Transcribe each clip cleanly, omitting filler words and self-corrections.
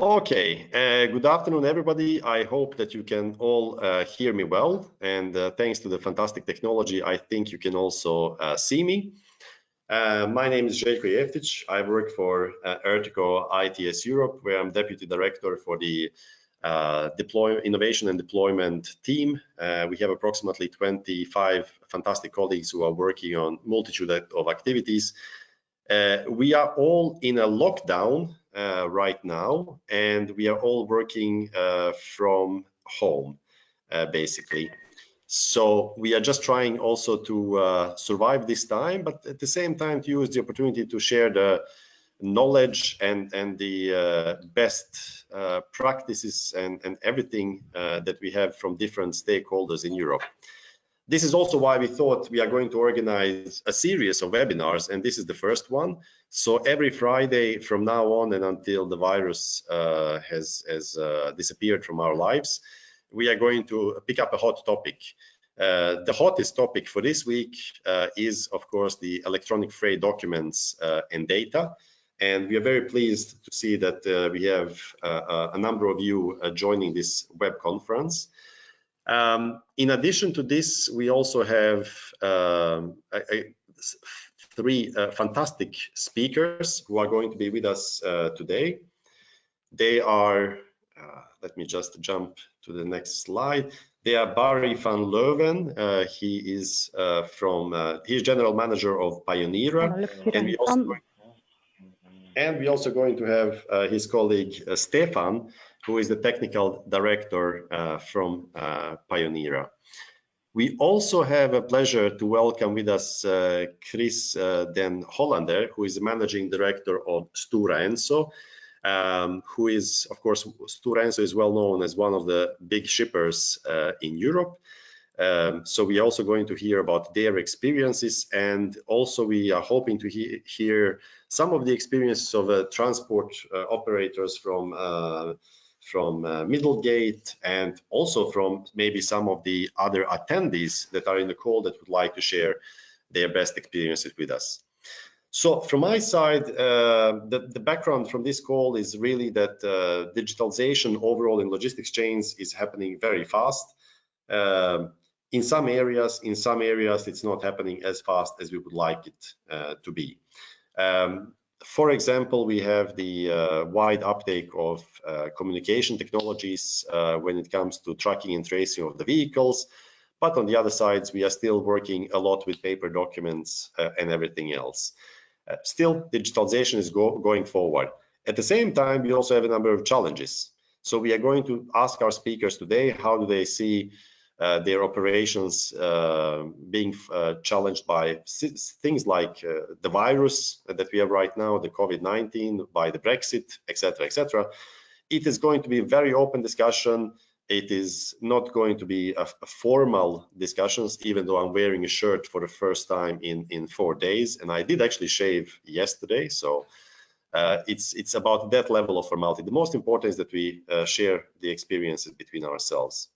Okay, good afternoon, everybody. I hope that you can all hear me well. And thanks to the fantastic technology, I think you can also see me. My name is Željko Jeftić. I work for ERTICO ITS Europe, where I'm Deputy Director for the Innovation and Deployment team. We have approximately 25 fantastic colleagues who are working on multitude of activities. We are all in a lockdown right now, and we are all working from home, basically. So we are just trying also to survive this time, but at the same time to use the opportunity to share the knowledge and the best practices and everything that we have from different stakeholders in Europe. This is also why we thought we are going to organize a series of webinars, and this is the first one. So every Friday from now on and until the virus has disappeared from our lives, we are going to pick up a hot topic. The hottest topic for this week is, of course, the electronic freight documents and data. And we are very pleased to see that we have a number of you joining this web conference. In addition to this, we also have three fantastic speakers who are going to be with us today. They are, let me just jump to the next slide. They are Barry van Leuven. He is he's General Manager of Pioneera. And we're also going to have his colleague Stefan, who is the Technical Director from Pioneera. We also have a pleasure to welcome with us Chris Den Hollander, who is the Managing Director of Stora Enso, who is, of course, Stora Enso is well known as one of the big shippers in Europe. So we are also going to hear about their experiences, and also we are hoping to hear some of the experiences of transport operators from Middlegate, and also from maybe some of the other attendees that are in the call that would like to share their best experiences with us. So from my side, the background from this call is really that digitalization overall in logistics chains is happening very fast. In some areas, it's not happening as fast as we would like it to be. For example, we have the wide uptake of communication technologies when it comes to tracking and tracing of the vehicles. But on the other sides, we are still working a lot with paper documents and everything else. Still, digitalization is going forward. At the same time, we also have a number of challenges. So we are going to ask our speakers today, how do they see their operations being challenged by things like the virus that we have right now, the COVID-19, by the Brexit, etc., etc. It is going to be a very open discussion. It is not going to be a formal discussions, even though I'm wearing a shirt for the first time in 4 days, and I did actually shave yesterday. So it's about that level of formality. The most important is that we share the experiences between ourselves.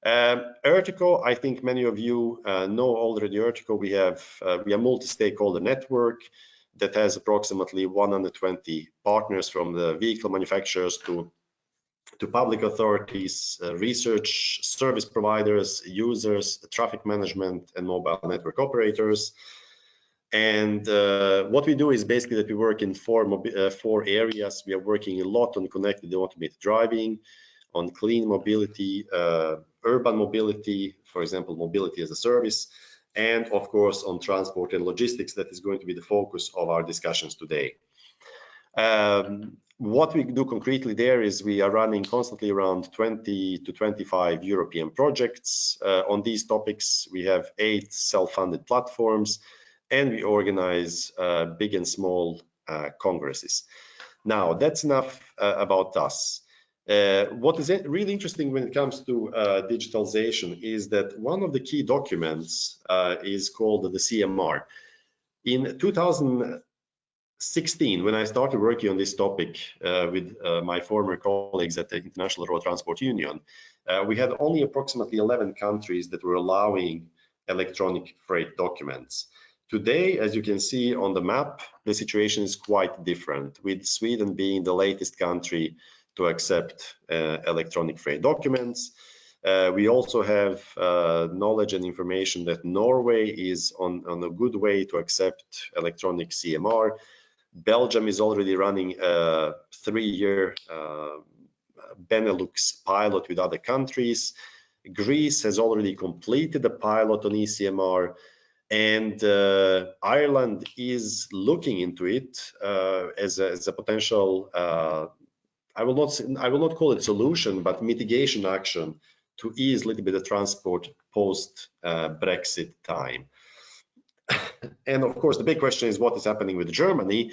ERTICO, I think many of you know already ERTICO. We are a multi-stakeholder network that has approximately 120 partners, from the vehicle manufacturers to public authorities, research service providers, users, traffic management, and mobile network operators. And what we do is basically that we work in four areas. We are working a lot on connected and automated driving, on clean mobility, urban mobility, for example, mobility as a service, and of course on transport and logistics. That is going to be the focus of our discussions today. What we do concretely there is we are running constantly around 20 to 25 European projects on these topics. We have 8 self-funded platforms, and we organize big and small congresses. Now, that's enough about us. What is really interesting when it comes to digitalization is that one of the key documents is called the eCMR. In 2016, when I started working on this topic with my former colleagues at the International Road Transport Union, we had only approximately 11 countries that were allowing electronic freight documents. Today, as you can see on the map, the situation is quite different, with Sweden being the latest country to accept electronic freight documents. We also have knowledge and information that Norway is on a good way to accept electronic CMR. Belgium is already running a 3-year Benelux pilot with other countries. Greece has already completed the pilot on eCMR, and Ireland is looking into it as a potential. I will not call it solution, but mitigation action to ease a little bit of transport post Brexit time. And of course, the big question is what is happening with Germany.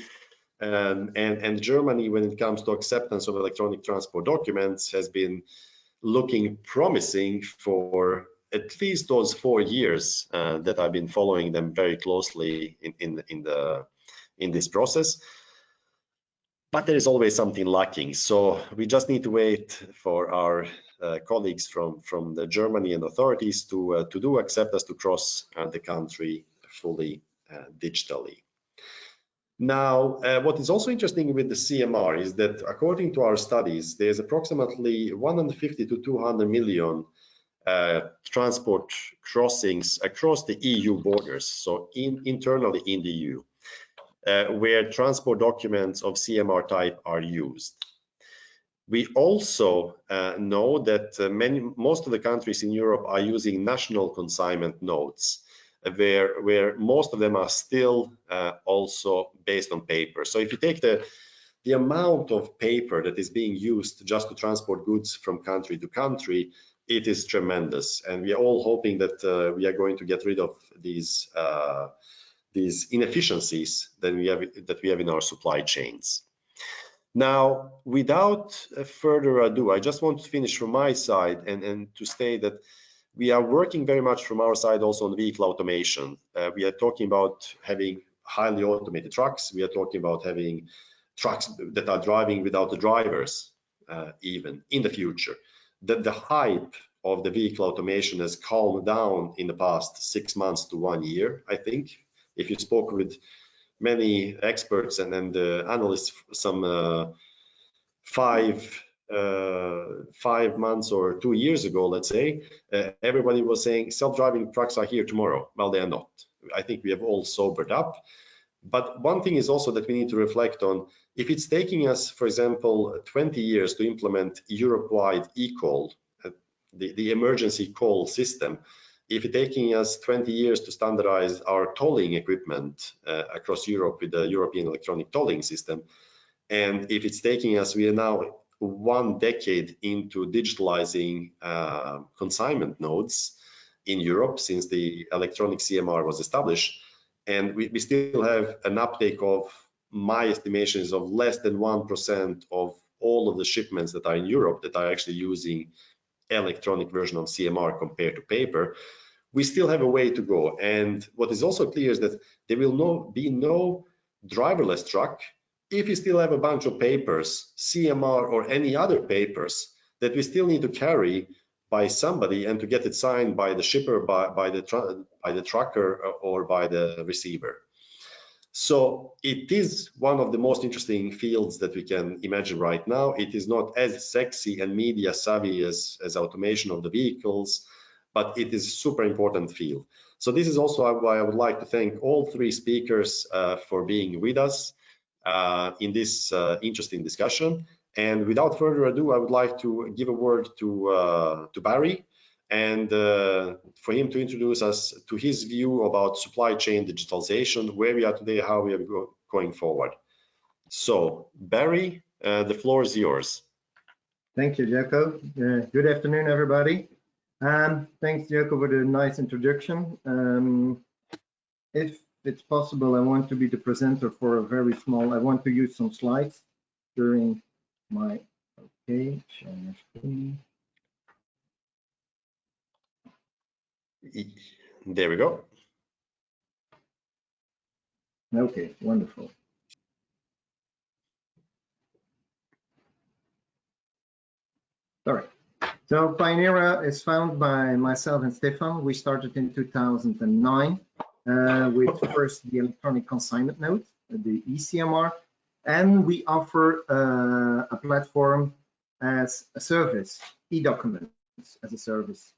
And Germany, when it comes to acceptance of electronic transport documents, has been looking promising for at least those 4 years that I've been following them very closely in this process. But there is always something lacking. So we just need to wait for our colleagues from the Germany and authorities to do accept us to cross the country fully digitally. Now, what is also interesting with the CMR is that according to our studies, there's approximately 150 to 200 million transport crossings across the EU borders, so internally in the EU, where transport documents of CMR type are used. We also know that most of the countries in Europe are using national consignment nodes, where most of them are still also based on paper. So if you take the amount of paper that is being used just to transport goods from country to country, it is tremendous. And we are all hoping that we are going to get rid of these inefficiencies that we have in our supply chains. Now, without further ado, I just want to finish from my side and to state that we are working very much from our side also on vehicle automation. We are talking about having highly automated trucks. We are talking about having trucks that are driving without the drivers, even in the future. The hype of the vehicle automation has calmed down in the past 6 months to 1 year, I think. If you spoke with many experts and analysts some 5 months or 2 years ago, let's say, everybody was saying self-driving trucks are here tomorrow. Well, they are not. I think we have all sobered up. But one thing is also that we need to reflect on, if it's taking us, for example, 20 years to implement Europe-wide eCall, the emergency call system, if it's taking us 20 years to standardize our tolling equipment across Europe with the European electronic tolling system, and if it's taking us, we are now 1 decade into digitalizing consignment nodes in Europe since the electronic CMR was established, and we still have an uptake of, my estimations, of less than 1% of all of the shipments that are in Europe that are actually using electronic version of CMR compared to paper. We still have a way to go. And what is also clear is that there will be no driverless truck if you still have a bunch of papers, CMR or any other papers that we still need to carry by somebody and to get it signed by the shipper, by the trucker, or by the receiver. So it is one of the most interesting fields that we can imagine right now. It is not as sexy and media savvy as automation of the vehicles, but it is a super important field. So this is also why I would like to thank all 3 speakers for being with us in this interesting discussion. And without further ado, I would like to give a word to Barry, and for him to introduce us to his view about supply chain digitalization, where we are today, how we are going forward. So Barry, the floor is yours. Thank you, Jacco. Good afternoon, everybody. Thanks, Jacco, for the nice introduction. If it's possible, I want to be the presenter for a very small, I want to use some slides during my, okay, share screen. There we go. Okay, wonderful. All right. So Pioneera is founded by myself and Stefan. We started in 2009. with first the electronic consignment note, the eCMR, and we offer a platform as a service, e-documents as a service.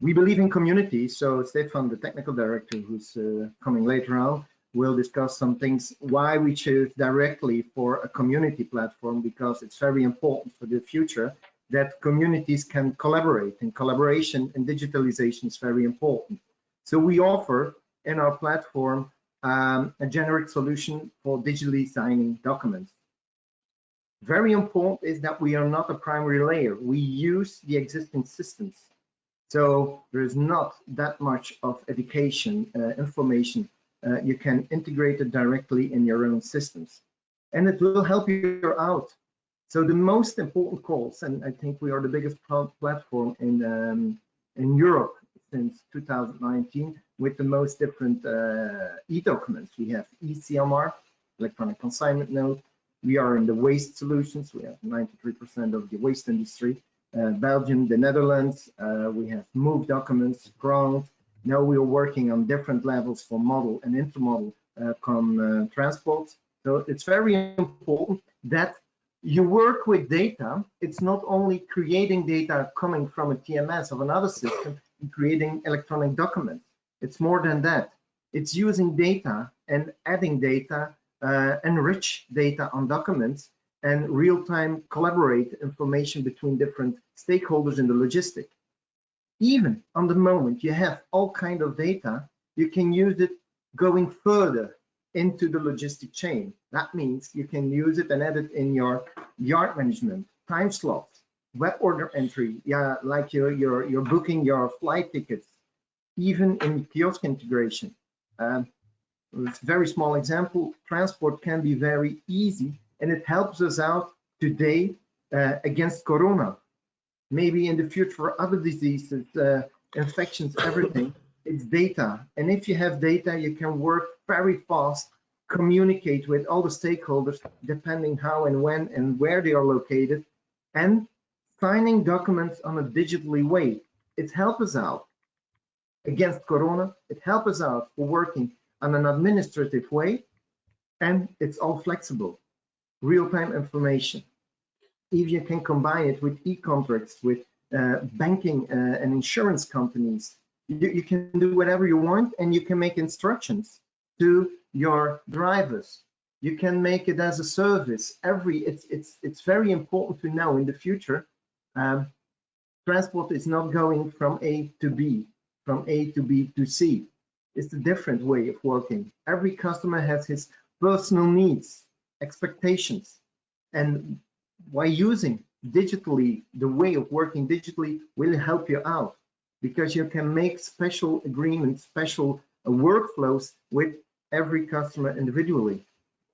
We believe in community, so Stefan, the technical director, who's coming later on, will discuss some things why we choose directly for a community platform, because it's very important for the future that communities can collaborate, and collaboration and digitalization is very important. So we offer in our platform a generic solution for digitally signing documents. Very important is that we are not a primary layer. We use the existing systems. So there is not that much of education information. You can integrate it directly in your own systems, and it will help you out. So the most important calls, and I think we are the biggest platform in Europe since 2019 with the most different e-documents. We have eCMR, electronic consignment note. We are in the waste solutions. We have 93% of the waste industry. Belgium, the Netherlands, we have move documents, France. Now we are working on different levels for model and intermodal transport. So it's very important that you work with data. It's not only creating data coming from a TMS of another system and creating electronic documents. It's more than that. It's using data and adding data, enrich data on documents, and real-time collaborate information between different stakeholders in the logistic. Even on the moment you have all kind of data, you can use it going further into the logistic chain. That means you can use it and add it in your yard management, time slots, web order entry, yeah, like you're booking your flight tickets, even in kiosk integration. It's a very small example. Transport can be very easy, and it helps us out today against Corona. Maybe in the future for other diseases, infections, everything, it's data. And if you have data, you can work very fast, communicate with all the stakeholders, depending how and when and where they are located, and signing documents on a digitally way. It helps us out against Corona. It helps us out for working on an administrative way, and it's all flexible. Real-time information. If you can combine it with e-contracts, with banking and insurance companies, you can do whatever you want, and you can make instructions to your drivers. You can make it as a service. It's very important to know in the future. Transport is not going from A to B, from A to B to C. It's a different way of working. Every customer has his personal needs, expectations, and by using digitally, the way of working digitally will help you out, because you can make special agreements, special workflows with every customer individually.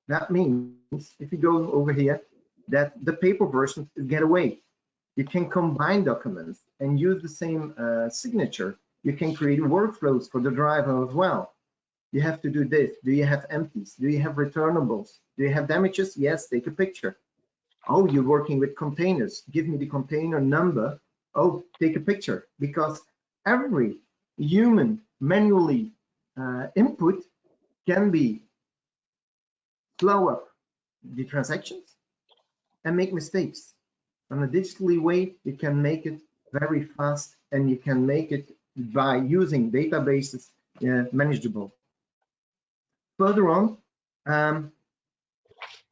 That means if you go over here, that the paper versions get away. You can combine documents and use the same signature. You can create workflows for the driver as well. You have to do this. Do you have empties? Do you have returnables? Do you have damages? Yes, take a picture. Oh, you're working with containers. Give me the container number. Oh, take a picture. Because every human manually input can be slow up the transactions and make mistakes. On a digitally way, you can make it very fast, and you can make it by using databases manageable. Further on,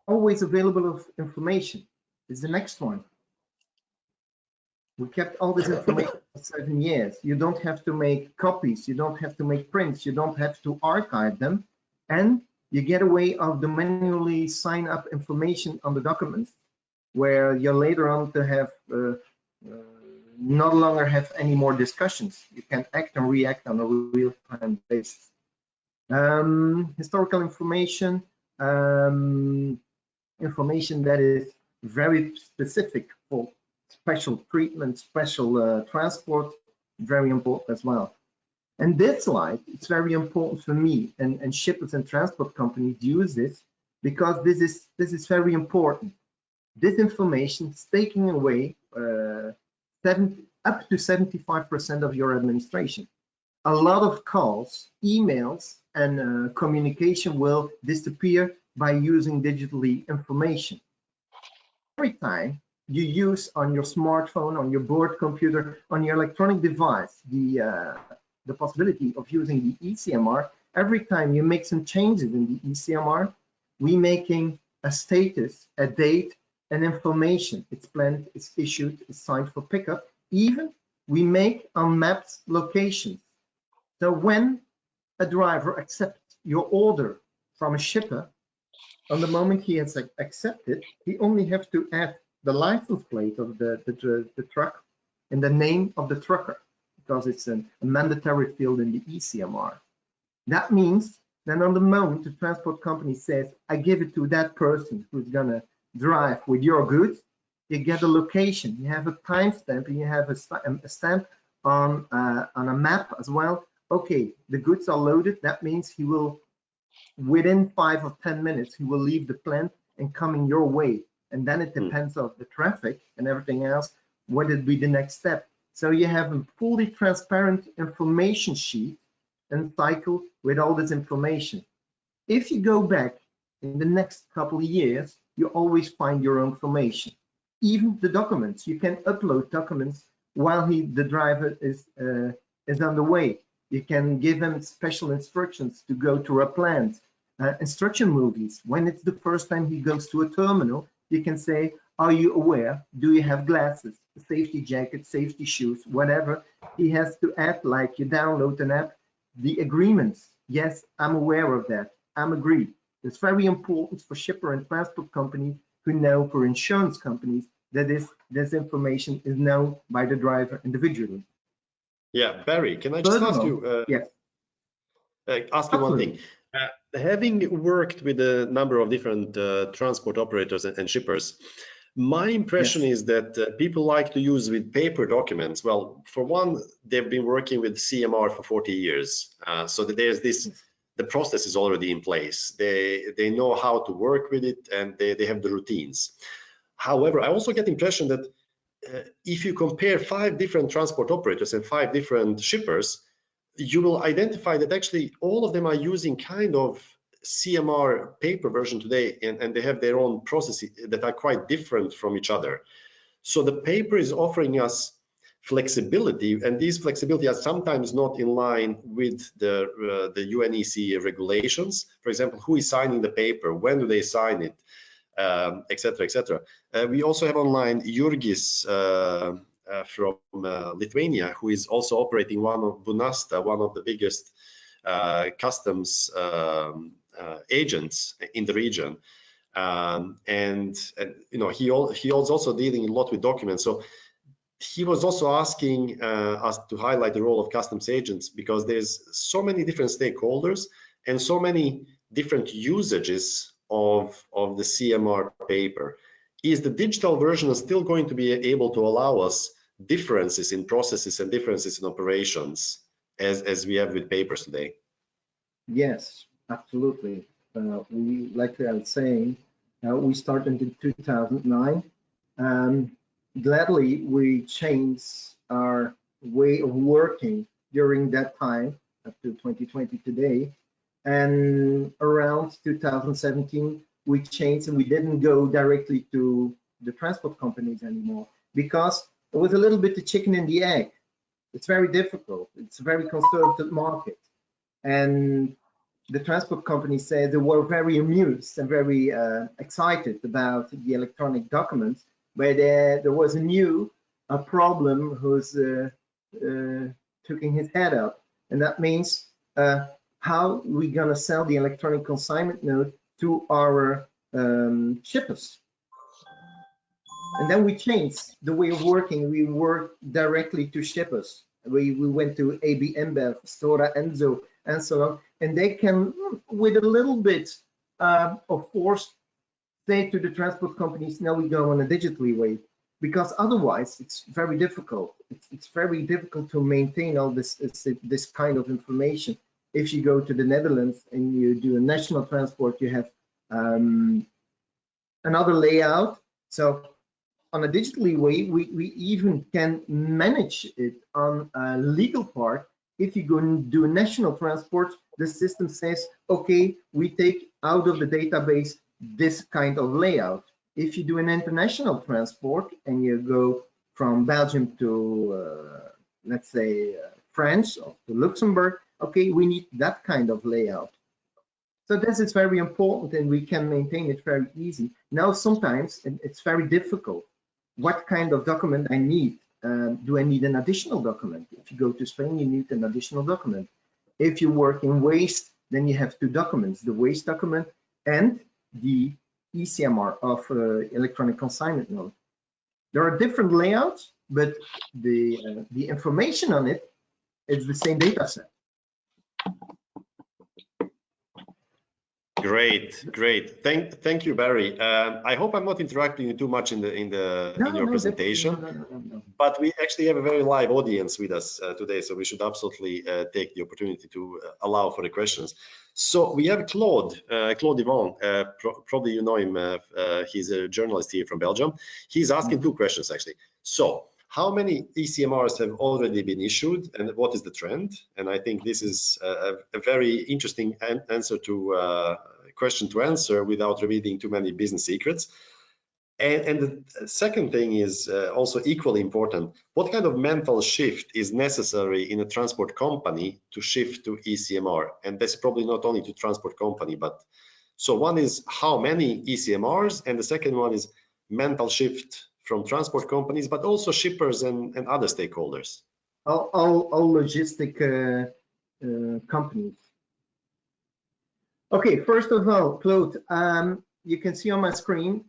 always available of information is the next one. We kept all this information for 7 years. You don't have to make copies, you don't have to make prints, you don't have to archive them, and you get away of the manually sign up information on the documents, where you're later on to have no longer have any more discussions. You can act and react on a real-time basis. Historical information, information that is very specific for special treatment, special transport, very important as well. And this slide, it's very important for me, and shippers and transport companies use this because this is very important. This information is taking away up to 75% of your administration. a lot of calls, emails, and communication will disappear by using digitally information. Every time you use on your smartphone, on your board computer, on your electronic device, the possibility of using the eCMR, every time you make some changes in the eCMR, we making a status, a date, and information. It's planned, it's issued, it's signed for pickup. Even we make on maps locations. So when a driver accepts your order from a shipper, on the moment he has accepted, he only has to add the license plate of the truck and the name of the trucker, because it's a mandatory field in the eCMR. That means then on the moment the transport company says, I give it to that person who's gonna drive with your goods, you get a location, you have a timestamp, and you have a stamp on a map as well. Okay, the goods are loaded. That means he will, within 5 or 10 minutes, he will leave the plant and coming your way. And then it depends on the traffic and everything else, what would be the next step. So you have a fully transparent information sheet and cycle with all this information. If you go back in the next couple of years, you always find your information. Even the documents, you can upload documents while the driver is on the way. You can give him special instructions to go to a plant. Instruction movies, when it's the first time he goes to a terminal, you can say, are you aware? Do you have glasses, a safety jacket, safety shoes, whatever? He has to add, like you download an app, the agreements. Yes, I'm aware of that. I'm agreed. It's very important for shipper and transport companies to know, for insurance companies, that this information is known by the driver individually. Yeah, Barry, can I just ask you? Yes. Ask you one thing. Having worked with a number of different transport operators and shippers, my impression is that people like to use with paper documents. Well, for one, they've been working with CMR for 40 years, so that there's this. The process is already in place. They know how to work with it, and they have the routines. However, I also get the impression that if you compare 5 different transport operators and 5 different shippers, you will identify that actually all of them are using kind of CMR paper version today, and they have their own processes that are quite different from each other. So the paper is offering us flexibility, and these flexibility are sometimes not in line with the UNEC regulations. For example, who is signing the paper, when do they sign it, etc., etc. We also have online Jurgis from Lithuania, who is also operating one of Bunasta, one of the biggest customs agents in the region, and you know, he was also dealing a lot with documents. So he was also asking us to highlight the role of customs agents, because there's so many different stakeholders and so many different usages of the CMR paper. Is the digital version still going to be able to allow us differences in processes and differences in operations as we have with papers today? Yes, absolutely. We, like I was saying, we started in 2009. Gladly, we changed our way of working during that time up to 2020 today. And around 2017, we changed and we didn't go directly to the transport companies anymore, because it was a little bit the chicken and the egg. It's very difficult. It's a very conservative market. And the transport companies said they were very amused and very excited about the electronic documents, but there was a new problem who's taking his head up, and that means how we gonna sell the electronic consignment note to our shippers. And then we changed the way of working. We work directly to shippers. We went to AB InBev, Stora Enso, and so on, and they can, with a little bit of force, say to the transport companies, now we go on a digitally way, because otherwise it's very difficult. It's very difficult to maintain all this kind of information. If you go to the Netherlands and you do a national transport, you have another layout. So on a digitally way, we even can manage it on a legal part If you go and do national transport, the system says, okay, we take out of the database this kind of layout. If you do an international transport and you go from Belgium to, let's say, France or to Luxembourg, okay, we need that kind of layout. So this is very important and we can maintain it very easy. Now, sometimes it's very difficult. What kind of document I need? Do I need an additional document? If you go to Spain, you need an additional document. If you work in waste, then you have two documents, the waste document and the eCMR of electronic consignment node. There are different layouts, but the information on it is the same data set. Great. Thank you, Barry. I hope I'm not interrupting you too much in your presentation. No. But we actually have a very live audience with us today, so we should absolutely take the opportunity to allow for the questions. So we have Claude Yvon. Probably you know him. He's a journalist here from Belgium. He's asking two questions actually. So, how many eCMRs have already been issued, and what is the trend? And I think this is a very interesting question to answer without revealing too many business secrets. And the second thing is also equally important. What kind of mental shift is necessary in a transport company to shift to eCMR? And that's probably not only to transport company, but so one is how many eCMRs, and the second one is mental shift from transport companies, but also shippers and other stakeholders. All logistic companies. Okay, first of all, Claude, you can see on my screen,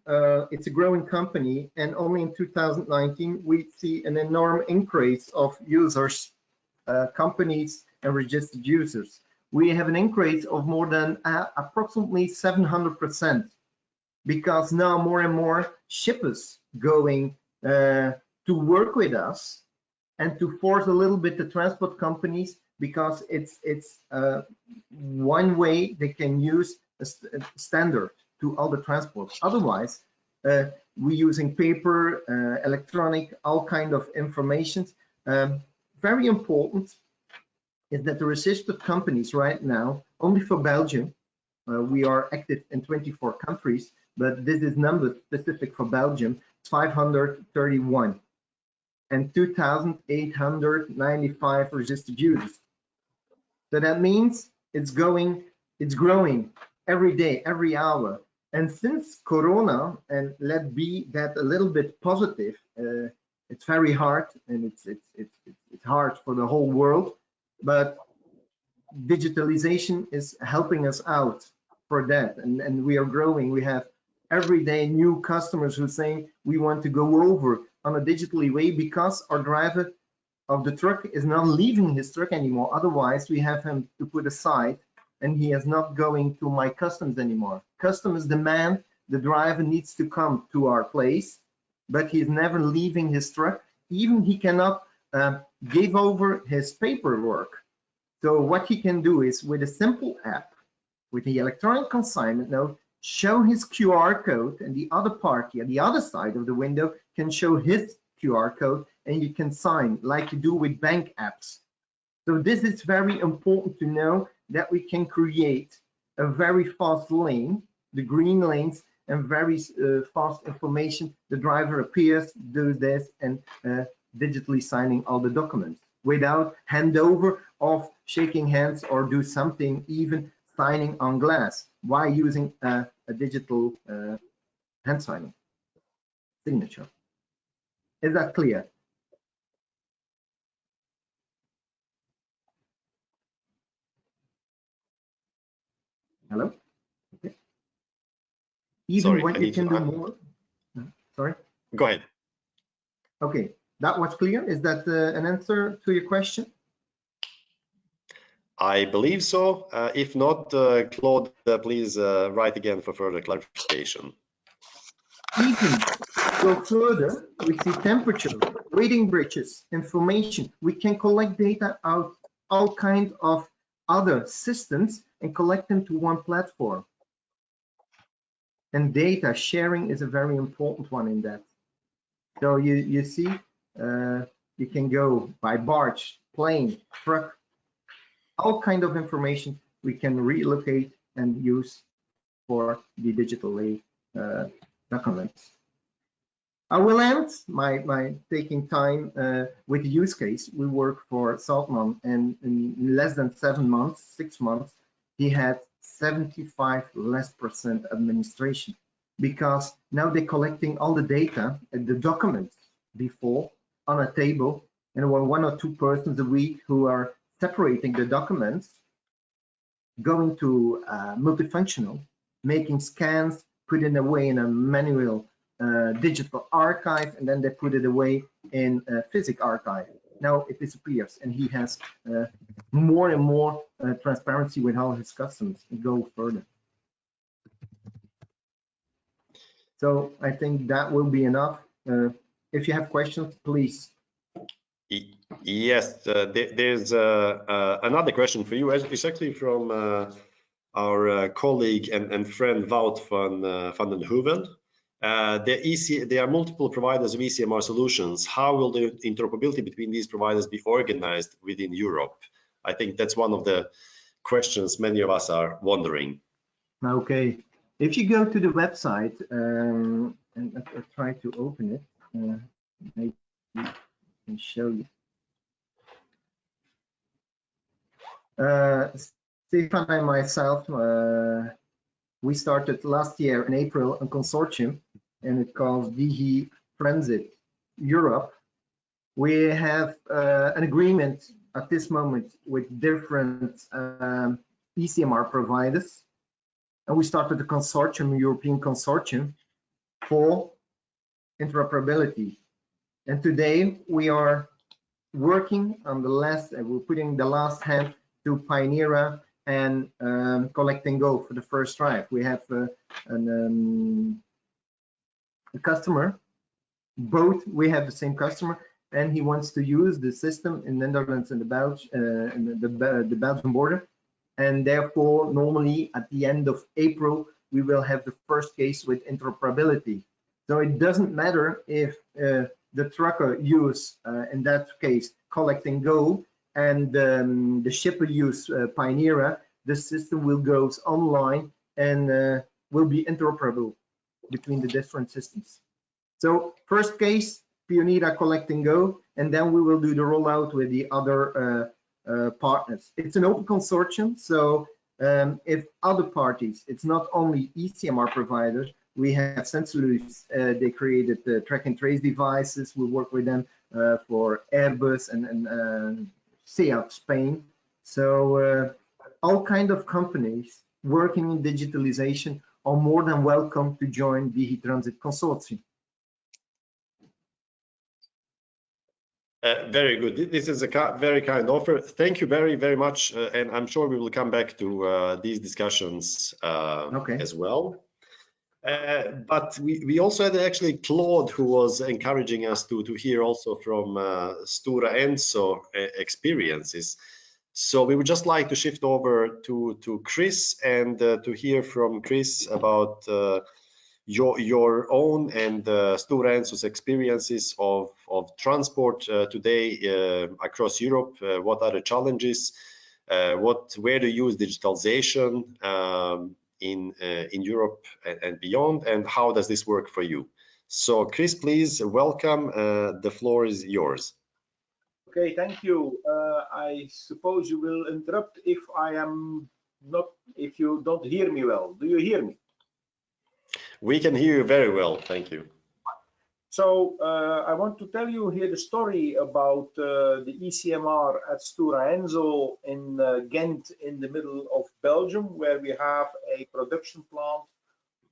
it's a growing company, and only in 2019 we see an enormous increase of users, companies, and registered users. We have an increase of more than approximately 700%, because now more and more shippers going to work with us and to force a little bit the transport companies, because it's one way they can use a standard to all the transports. Otherwise, we're using paper, electronic, all kind of information. Very important is that the registered companies right now, only for Belgium, we are active in 24 countries, but this is number specific for Belgium, 531 and 2,895 registered users. So that means it's growing every day, every hour. And since Corona, and let's be that a little bit positive, it's very hard, and it's hard for the whole world, but digitalization is helping us out for that, and we are growing. We have every day new customers who say we want to go over on a digitally way, because our driver of the truck is not leaving his truck anymore. Otherwise, we have him to put aside, and he is not going to my customs anymore. Customers demand the driver needs to come to our place, but he's never leaving his truck. Even he cannot give over his paperwork. So what he can do is, with a simple app, with the electronic consignment node, show his QR code, and the other party at the other side of the window can show his QR code, and you can sign like you do with bank apps. So this is very important to know, that we can create a very fast lane, the green lanes, and very fast information. The driver appears, do this, and digitally signing all the documents without handover of shaking hands or do something, even signing on glass, while using a digital hand signing signature. Is that clear? Hello? Okay. Even Sorry, what you can do more. Sorry? Go ahead. Okay, that was clear. Is that an answer to your question? I believe so. If not, Claude, please write again for further clarification. Even go further, we see temperature, waiting bridges, information. We can collect data out all kinds of other systems and collect them to one platform. And data sharing is a very important one in that. So you see, you can go by barge, plane, truck, all kind of information we can relocate and use for the digitally documents. I will end my taking time with the use case. We work for Saltman, and in less than 7 months, 6 months, he had 75% less administration, because now they're collecting all the data and the documents before on a table, and there were 1 or 2 persons a week who are separating the documents, going to multifunctional, making scans, put it away in a manual digital archive, and then they put it away in a physical archive. Now it disappears, and he has more and more transparency with all his customers and go further. So I think that will be enough. If you have questions, please. Yes, there's another question for you. It's actually from our colleague and friend Wout van den Heuvel. There are multiple providers of eCMR solutions. How will the interoperability between these providers be organized within Europe? I think that's one of the questions many of us are wondering. Okay, if you go to the website, and I'll try to open it, maybe I can show you. Stefan and myself, we started last year in April a consortium, and it calls DG Transit Europe. We have an agreement at this moment with different eCMR providers, and we started a consortium, European consortium for interoperability. And today we are working on the last, we're putting the last hand to Pioneera and Collect and Go for the first drive. We have a customer, both we have the same customer, and he wants to use the system in the Netherlands and the Belgian border, and therefore normally at the end of April we will have the first case with interoperability. So it doesn't matter if the trucker use in that case Collect and Go, and the shipper use Pioneera. The system will go online and will be interoperable between the different systems. So first case, Pioneera Collect and Go, and then we will do the rollout with the other partners. It's an open consortium, so if other parties, it's not only eCMR providers, we have Sensolus, they created the track and trace devices. We work with them for Airbus and SEAT Spain. So all kind of companies working in digitalization are more than welcome to join the Transit Consortium. Very good. This is a very kind offer. Thank you very, very much. And I'm sure we will come back to these discussions as well. But we also had actually Claude, who was encouraging us to hear also from Stora Enso experiences. So we would just like to shift over to Chris and to hear from Chris about your own and Stora Enso's experiences of transport today across Europe. What are the challenges? Where do you use digitalization in Europe and beyond, and how does this work for you? So Chris, please welcome. The floor is yours. Okay, thank you. I suppose you will interrupt if you don't hear me well. Do you hear me? We can hear you very well, thank you. So I want to tell you here the story about the eCMR at Stora Enso in Ghent in the middle of Belgium, where we have a production plant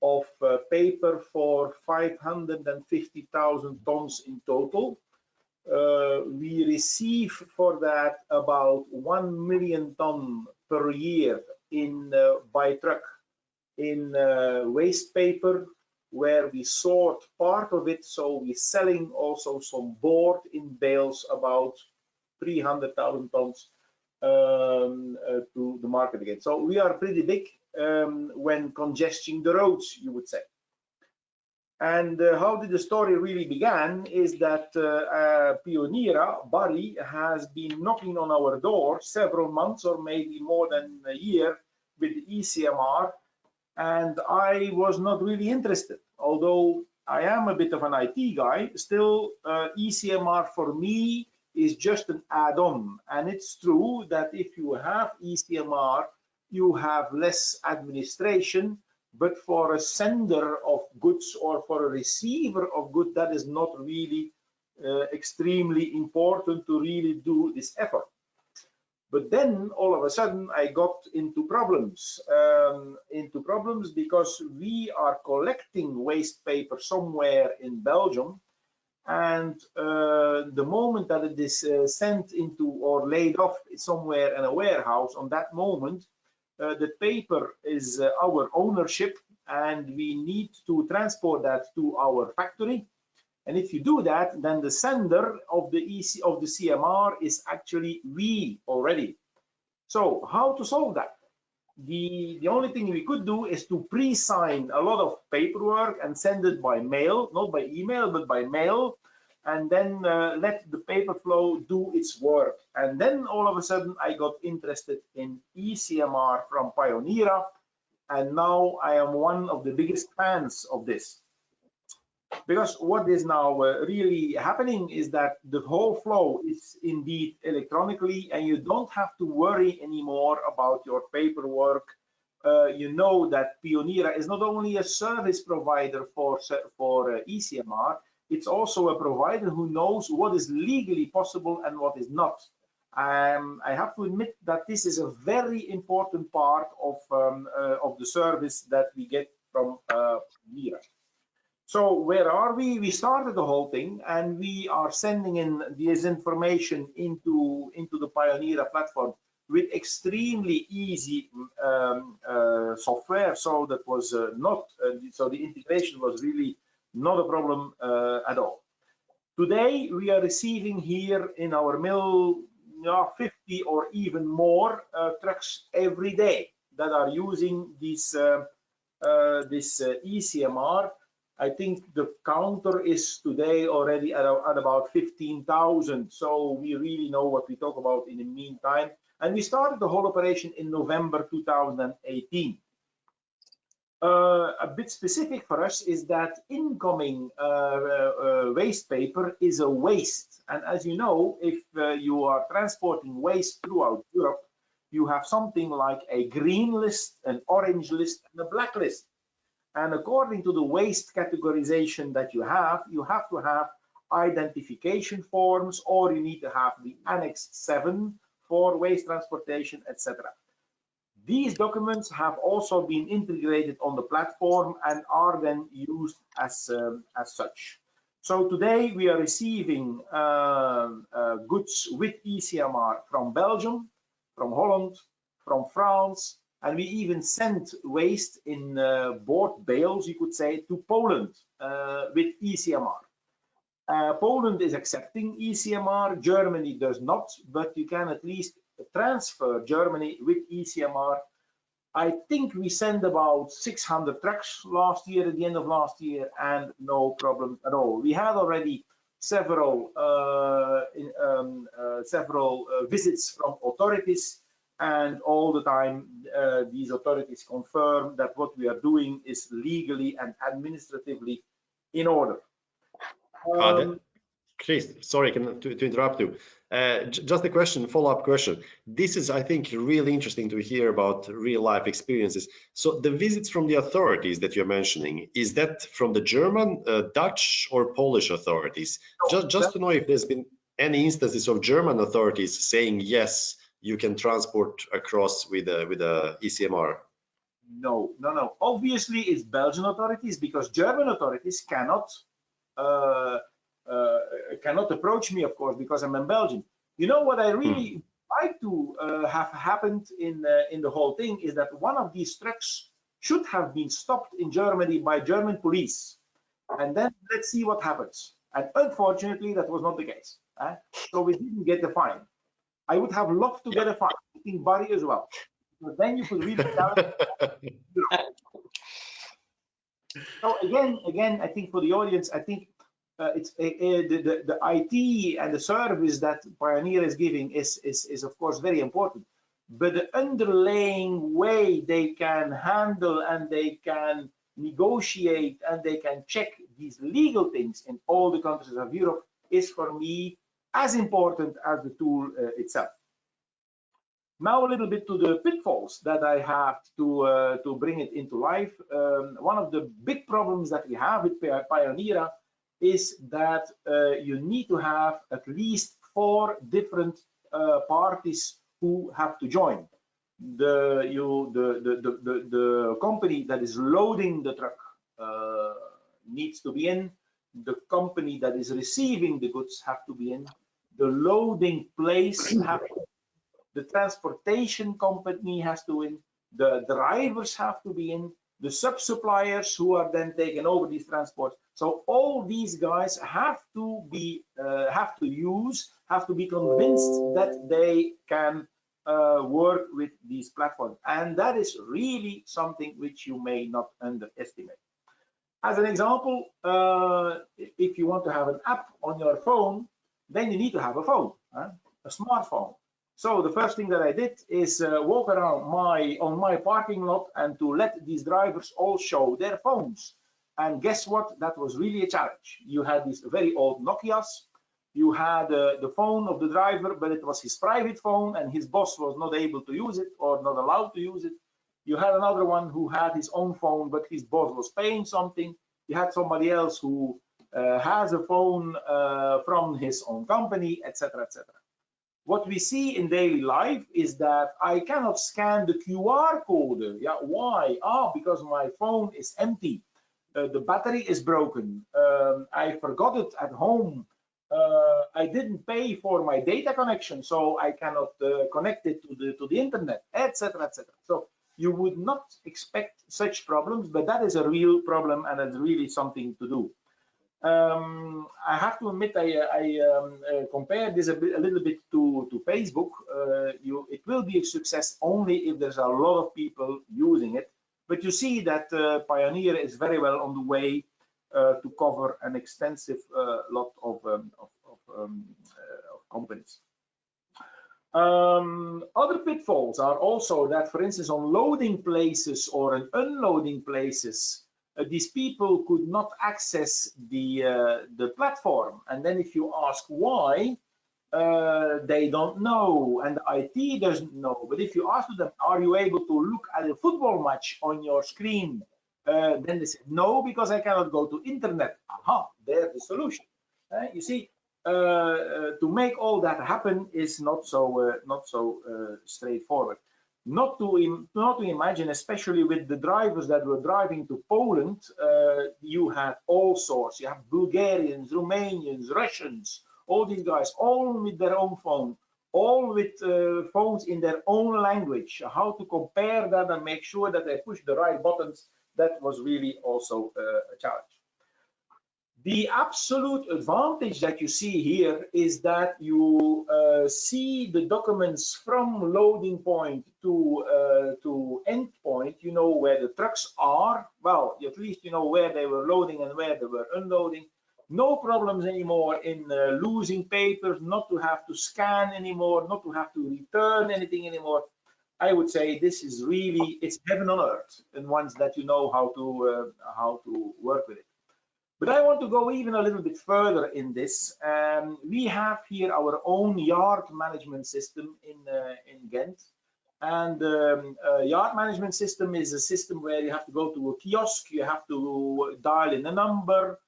of paper for 550,000 tons in total. We receive for that about 1 million ton per year in by truck in waste paper, where we sort part of it. So we're selling also some board in bales, about 300,000 tons to the market again. So we are pretty big when congesting the roads, you would say. And how did the story really began is that Pionera, Barry, has been knocking on our door several months or maybe more than a year with the eCMR, and I was not really interested. Although I am a bit of an IT guy, still eCMR for me is just an add-on. And it's true that if you have eCMR, you have less administration, but for a sender of goods or for a receiver of goods, that is not really extremely important to really do this effort. But then all of a sudden I got into problems because we are collecting waste paper somewhere in Belgium, and the moment that it is sent into or laid off somewhere in a warehouse, on that moment the paper is our ownership, and we need to transport that to our factory. And if you do that, then the sender of the CMR is actually we already. So how to solve that? The only thing we could do is to pre-sign a lot of paperwork and send it by mail, not by email, but by mail, and then let the paper flow do its work. And then all of a sudden I got interested in eCMR from Pionera, and now I am one of the biggest fans of this. Because what is now really happening is that the whole flow is indeed electronically, and you don't have to worry anymore about your paperwork. You know that Pionera is not only a service provider for eCMR, it's also a provider who knows what is legally possible and what is not. I have to admit that this is a very important part of the service that we get from Pionera. So where are we? We started the whole thing, and we are sending in this information into the Pionera platform with extremely easy software. So that was so the integration was really not a problem at all. Today we are receiving here in our mill 50 or even more trucks every day that are using this eCMR. I think the counter is today already at about 15,000. So we really know what we talk about in the meantime. And we started the whole operation in November 2018. A bit specific for us is that incoming waste paper is a waste. And as you know, if you are transporting waste throughout Europe, you have something like a green list, an orange list, and a black list. And according to the waste categorization that you have to have identification forms, or you need to have the Annex 7 for waste transportation, etc. These documents have also been integrated on the platform and are then used as such. So today we are receiving goods with eCMR from Belgium, from Holland, from France, and we even sent waste in board bales, you could say, to Poland with eCMR. Poland is accepting eCMR, Germany does not, but you can at least transfer Germany with eCMR. I think we sent about 600 trucks last year, at the end of last year, and no problem at all. We had already several visits from authorities, and all the time these authorities confirm that what we are doing is legally and administratively in order. Chris, sorry to interrupt you. Just a question, follow-up question. This is, I think, really interesting to hear about real-life experiences. So the visits from the authorities that you're mentioning, is that from the German, Dutch, or Polish authorities? Just to know if there's been any instances of German authorities saying, yes, you can transport across with a eCMR. No. Obviously, it's Belgian authorities, because German authorities cannot approach me, of course, because I'm in Belgium. You know what I really like to have happened in the whole thing is that one of these trucks should have been stopped in Germany by German police, and then let's see what happens. And unfortunately, that was not the case. So we didn't get the fine. I would have loved to get a fine, I think Barry as well. But then you could really tell So again, I think for the audience, I think it's the IT and the service that Pioneer is giving is of course very important, but the underlying way they can handle and they can negotiate and they can check these legal things in all the countries of Europe is for me as important as the tool itself. Now a little bit to the pitfalls that I have to bring it into life. One of the big problems that we have with Pioneer is that you need to have at least 4 different parties who have to join. The company that is loading the truck needs to be in. The company that is receiving the goods have to be in. The loading place have to be. The transportation company has to win, the drivers have to be in, the sub-suppliers who are then taking over these transports. So all these guys have to be convinced that they can work with these platforms, and that is really something which you may not underestimate. As an example, if you want to have an app on your phone, then you need to have a phone, a smartphone. So the first thing that I did is walk around on my parking lot and to let these drivers all show their phones. And guess what? That was really a challenge. You had these very old Nokias. You had the phone of the driver, but it was his private phone and his boss was not able to use it or not allowed to use it. You had another one who had his own phone, but his boss was paying something. You had somebody else who has a phone from his own company, etc., etc. What we see in daily life is that I cannot scan the QR code. Yeah, why? Because my phone is empty. The battery is broken. I forgot it at home. I didn't pay for my data connection, so I cannot connect it to the internet, etc., etc. So you would not expect such problems, but that is a real problem and it's really something to do. I have to admit, I compare this a little bit to Facebook. It will be a success only if there's a lot of people using it. But you see that Pioneer is very well on the way to cover an extensive lot of companies. Other pitfalls are also that, for instance, on loading places or on unloading places, these people could not access the platform. And then if you ask why, they don't know, and IT doesn't know. But if you ask them, are you able to look at a football match on your screen? Then they say, no, because I cannot go to internet. Aha, there's the solution. You see, to make all that happen is not so straightforward. Not to imagine, especially with the drivers that were driving to Poland, you had all sorts. You have Bulgarians, Romanians, Russians, all these guys, all with their own phone, all with phones in their own language. How to compare that and make sure that they push the right buttons, that was really also a challenge. The absolute advantage that you see here is that you see the documents from loading point to end point. You know where the trucks are. Well, at least you know where they were loading and where they were unloading. No problems anymore in losing papers, not to have to scan anymore, not to have to return anything anymore. I would say this is really, it's heaven on earth, and once that you know how to work with it. But I want to go even a little bit further in this. We have here our own yard management system in Ghent. And yard management system is a system where you have to go to a kiosk, you have to dial in a number,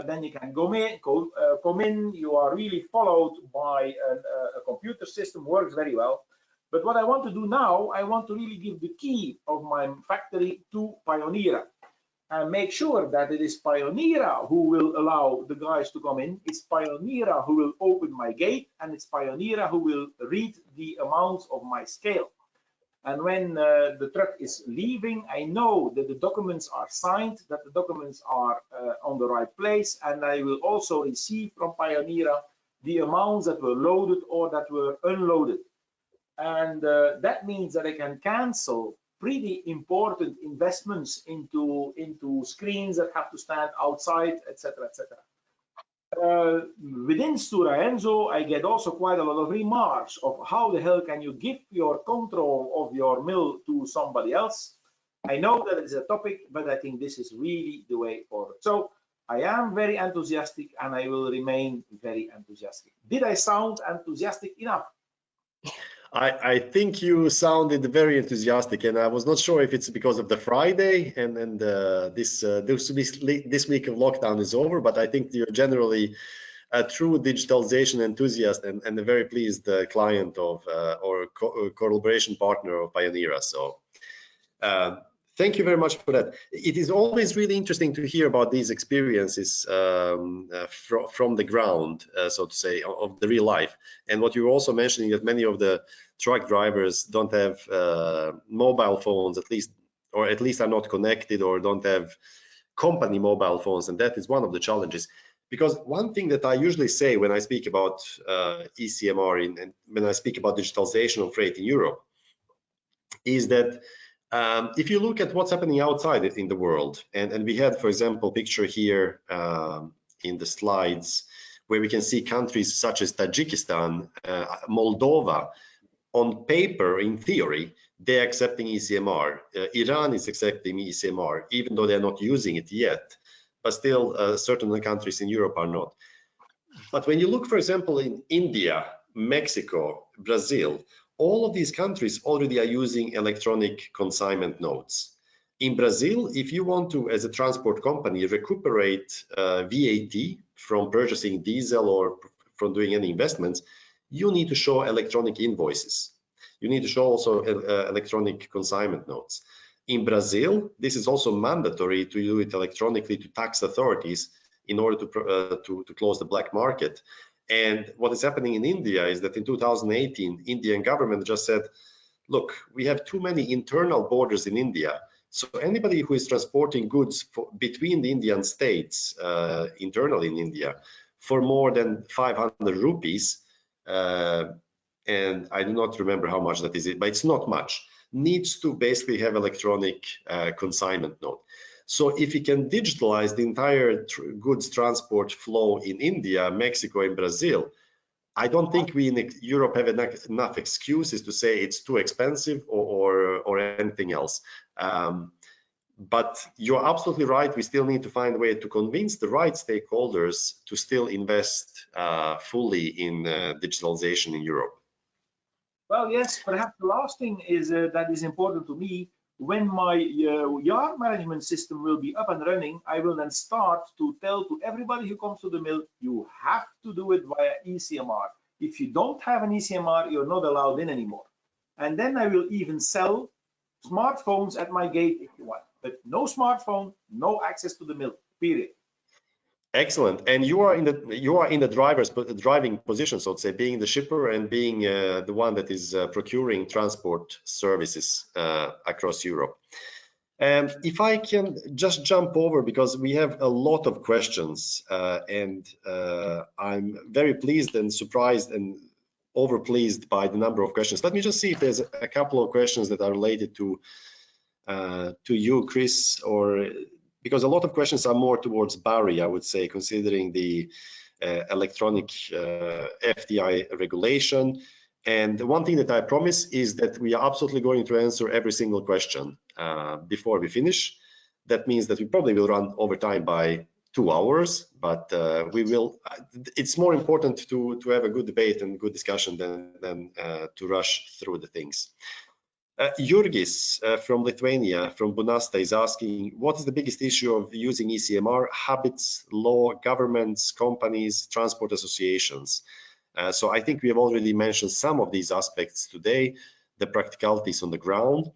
then you can come in. You are really followed by a computer system, works very well. But what I want to do now, I want to really give the key of my factory to Pioneer and make sure that it is Pioneer who will allow the guys to come in. It's Pioneer who will open my gate, and it's Pioneer who will read the amounts of my scale. And when the truck is leaving, I know that the documents are signed, that the documents are on the right place, and I will also receive from Pioneer the amounts that were loaded or that were unloaded. And that means that I can cancel pretty important investments into screens that have to stand outside, etc., etc. Within Stura Enso, I get also quite a lot of remarks of how the hell can you give your control of your mill to somebody else. I know that it's a topic, but I think this is really the way forward. So I am very enthusiastic, and I will remain very enthusiastic. Did I sound enthusiastic enough? I think you sounded very enthusiastic, and I was not sure if it's because of the Friday and this week of lockdown is over, but I think you're generally a true digitalization enthusiast and a very pleased client of or collaboration partner of Pioneera. So thank you very much for that. It is always really interesting to hear about these experiences from the ground, so to say, of the real life. And what you're also mentioning, that many of the truck drivers don't have mobile phones, at least are not connected or don't have company mobile phones, and that is one of the challenges. Because one thing that I usually say when I speak about eCMR and when I speak about digitalization of freight in Europe is that if you look at what's happening outside in the world, and we had, for example, picture here in the slides where we can see countries such as Tajikistan, Moldova, on paper, in theory, they're accepting eCMR. Iran is accepting eCMR, even though they're not using it yet, but still certain countries in Europe are not. But when you look, for example, in India, Mexico, Brazil, all of these countries already are using electronic consignment notes. In Brazil, if you want to, as a transport company, recuperate VAT from purchasing diesel or from doing any investments, you need to show electronic invoices. You need to show also electronic consignment notes. In Brazil, this is also mandatory to do it electronically to tax authorities in order to close the black market. And what is happening in India is that in 2018, Indian government just said, look, we have too many internal borders in India. So anybody who is transporting goods between the Indian states internally in India for more than 500 rupees, and I do not remember how much that is, but it's not much, needs to basically have electronic consignment note. So if we can digitalize the entire goods transport flow in India, Mexico, and Brazil, I don't think we in Europe have enough excuses to say it's too expensive or anything else. But you're absolutely right. We still need to find a way to convince the right stakeholders to still invest fully in digitalization in Europe. Well, yes, perhaps the last thing is that is important to me. When my yard management system will be up and running, I will then start to tell to everybody who comes to the mill, you have to do it via eCMR. If you don't have an eCMR, you're not allowed in anymore. And then I will even sell smartphones at my gate if you want. But no smartphone, no access to the mill, period. Excellent. And you are in the driving position, so to say, being the shipper and being the one that is procuring transport services across Europe. And if I can just jump over, because we have a lot of questions, and I'm very pleased and surprised and overpleased by the number of questions. Let me just see if there's a couple of questions that are related to you, Chris, or because a lot of questions are more towards Barry, I would say, considering the electronic FDI regulation. And the one thing that I promise is that we are absolutely going to answer every single question before we finish. That means that we probably will run over time by 2 hours, but we will. It's more important to have a good debate and good discussion than to rush through the things. Jurgis from Lithuania, from Bunasta, is asking, what is the biggest issue of using eCMR? Habits, law, governments, companies, transport associations. So I think we have already mentioned some of these aspects today, the practicalities on the ground.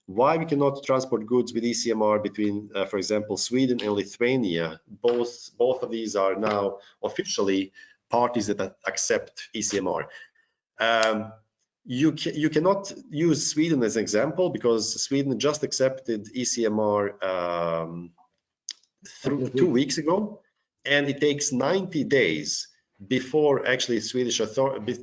Why we cannot transport goods with eCMR between, for example, Sweden and Lithuania. Both of these are now officially parties that accept eCMR. You cannot use Sweden as an example because Sweden just accepted eCMR 2 weeks ago, and it takes 90 days before actually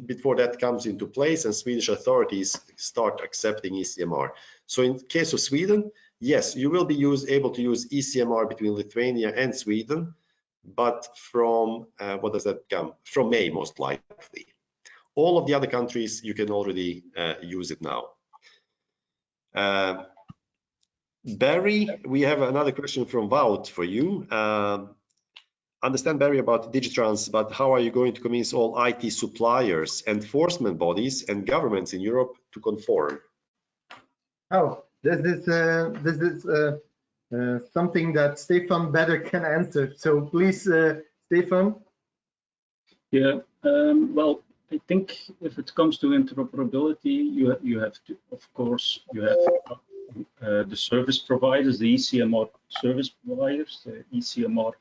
before that comes into place and Swedish authorities start accepting eCMR. So in case of Sweden, yes, you will be able to use eCMR between Lithuania and Sweden, but from what does that come? From May, most likely. All of the other countries, you can already use it now. Barry, we have another question from Wout for you. Understand, Barry, about Digitrans, but how are you going to convince all IT suppliers, enforcement bodies, and governments in Europe to conform? Oh, this is something that Stefan better can answer. So please, Stefan. Yeah, well, I think if it comes to interoperability, you have to, of course, you have the service providers, the eCMR service providers, the eCMR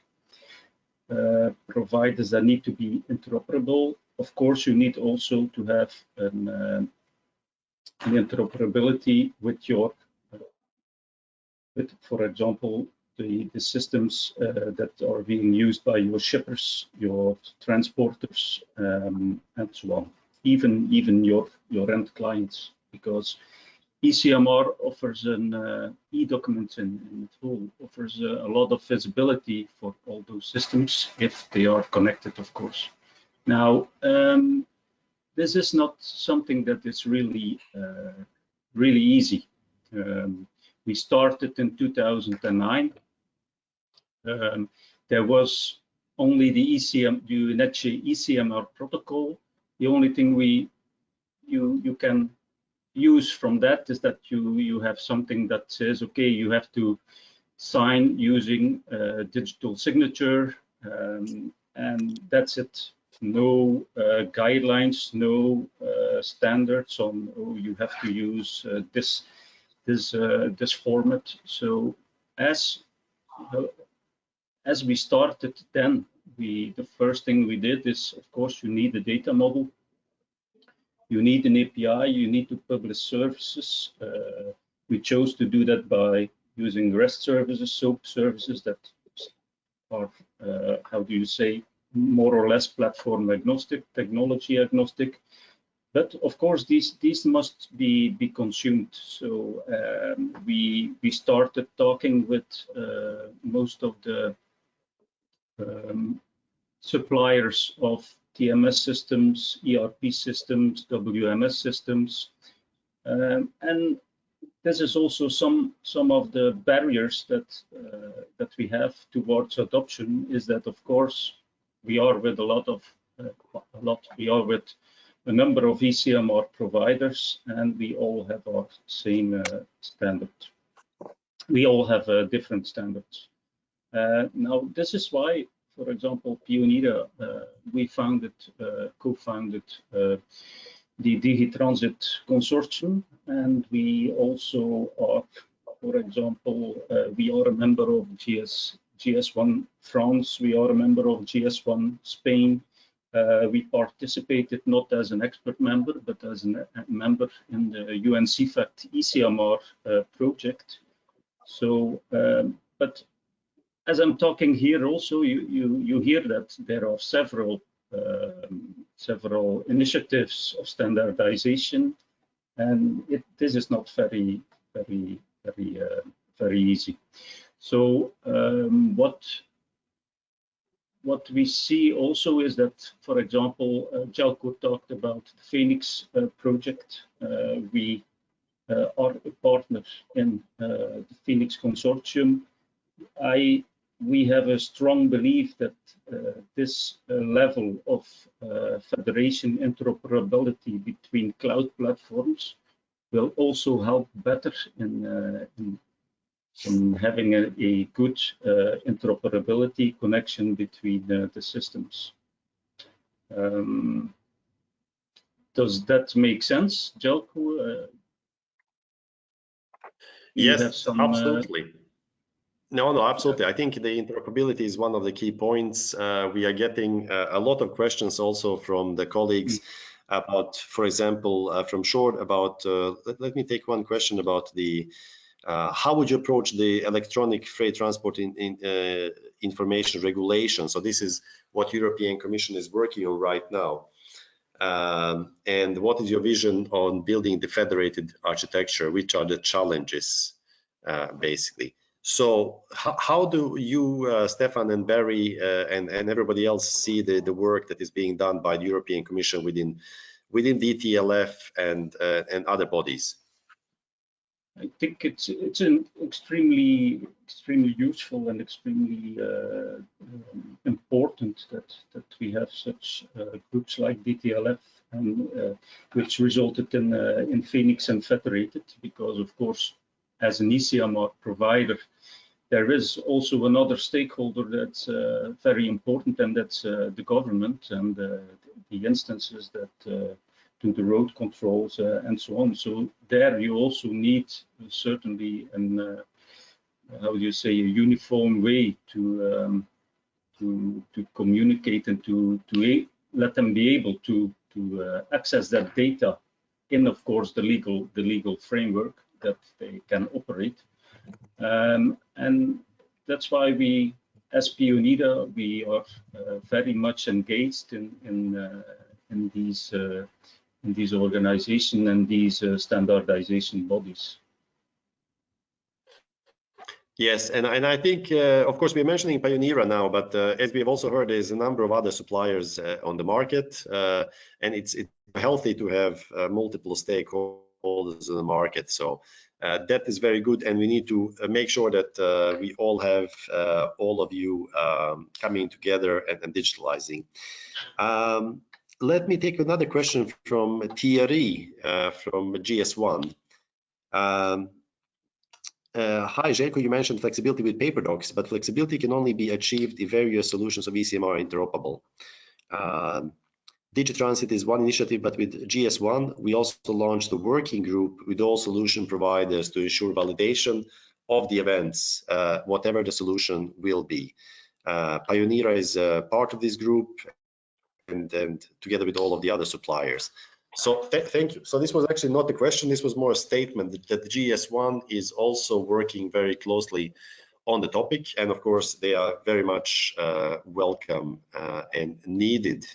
providers that need to be interoperable. Of course, you need also to have an interoperability with your, for example, the systems that are being used by your shippers, your transporters, and so on. Even your end clients, because eCMR offers an e-document in tool, offers a lot of visibility for all those systems if they are connected, of course. Now, this is not something that is really easy. We started in 2009. There was only the eCMR protocol. The only thing you can use from that is that you have something that says, okay, you have to sign using digital signature, and that's it. No guidelines, no standards on, oh, you have to use this format. So as we started, then the first thing we did is, of course, you need a data model. You need an API, you need to publish services. We chose to do that by using REST services, SOAP services that are, how do you say, more or less platform agnostic, technology agnostic. But of course, these must be consumed. So we started talking with most of the suppliers of TMS systems, ERP systems, WMS systems, and this is also some of the barriers that we have towards adoption. Is that, of course, we are with we are with a number of eCMR providers, and we all have our same standard. We all have different standards. Now, this is why, for example, Pionera, we co-founded the DigiTransit Consortium, and we also are, for example, we are a member of GS1 France, we are a member of GS1 Spain. We participated not as an expert member, but as a member in the UNCFAT eCMR project. So, but as I'm talking here, also you hear that there are several initiatives of standardization, and this is not very easy. So what we see also is that, for example, Jelko talked about the Phoenix project. We are a partner in the Phoenix Consortium. We have a strong belief that this level of federation interoperability between cloud platforms will also help better in having a good interoperability connection between the systems. Does that make sense, Jelko? Yes, absolutely. No, absolutely. I think the interoperability is one of the key points. We are getting a lot of questions also from the colleagues about, for example, from Short about, let me take one question about the how would you approach the electronic freight transport information regulation? So this is what European Commission is working on right now. And what is your vision on building the federated architecture? Which are the challenges, basically? So how do you, Stefan and Barry, and everybody else see the work that is being done by the European Commission within DTLF and other bodies? I think it's an extremely useful and extremely important that we have such groups like DTLF, and which resulted in Phoenix and Federated, because of course, as an eCMR provider, there is also another stakeholder that's very important, and that's the government and the instances that do the road controls and so on. So there you also need certainly an how do you say, a uniform way to communicate and to let them be able to access that data in, of course, the legal framework that they can operate. And that's why we, as Pionera, we are very much engaged in these organizations and these standardization bodies. Yes, and I think, of course, we're mentioning Pionera now, but as we've also heard, there's a number of other suppliers on the market, and it's healthy to have multiple stakeholders in the market. So that is very good, and we need to make sure that we all have all of you coming together and digitalizing. Let me take another question from Thierry from GS1. Hi, Željko, you mentioned flexibility with paper docs, but flexibility can only be achieved if various solutions of eCMR are interoperable. DigiTransit is one initiative, but with GS1, we also launched a working group with all solution providers to ensure validation of the events, whatever the solution will be. Pionera is part of this group, and together with all of the other suppliers. So thank you. So this was actually not the question, this was more a statement that the GS1 is also working very closely on the topic, and of course they are very much welcome and needed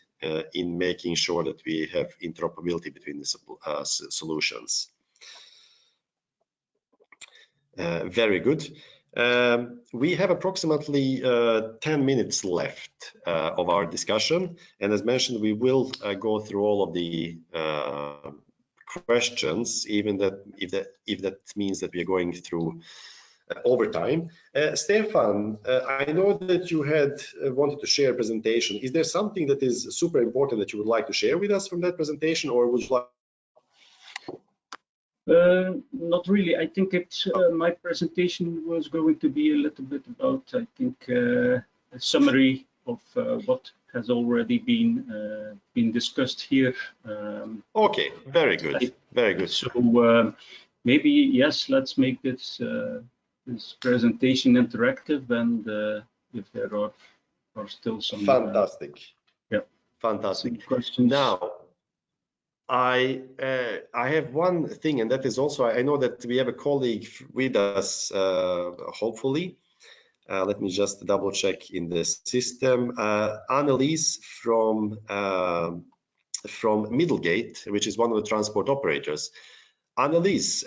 in making sure that we have interoperability between the solutions. Very good. We have approximately 10 minutes left of our discussion, and as mentioned, we will go through all of the questions, even if that means that we are going through overtime. Stefan, I know that you had wanted to share a presentation. Is there something that is super important that you would like to share with us from that presentation, or would you like? Not really. I think my presentation was going to be a little bit about, I think, a summary of what has already been discussed here. Okay, very good, very good. So maybe yes, let's make this presentation interactive, and if there are still some fantastic, fantastic questions now. I have one thing, and that is also, I know that we have a colleague with us, hopefully. Let me just double check in the system. Annelies from Middlegate, which is one of the transport operators. Annelies,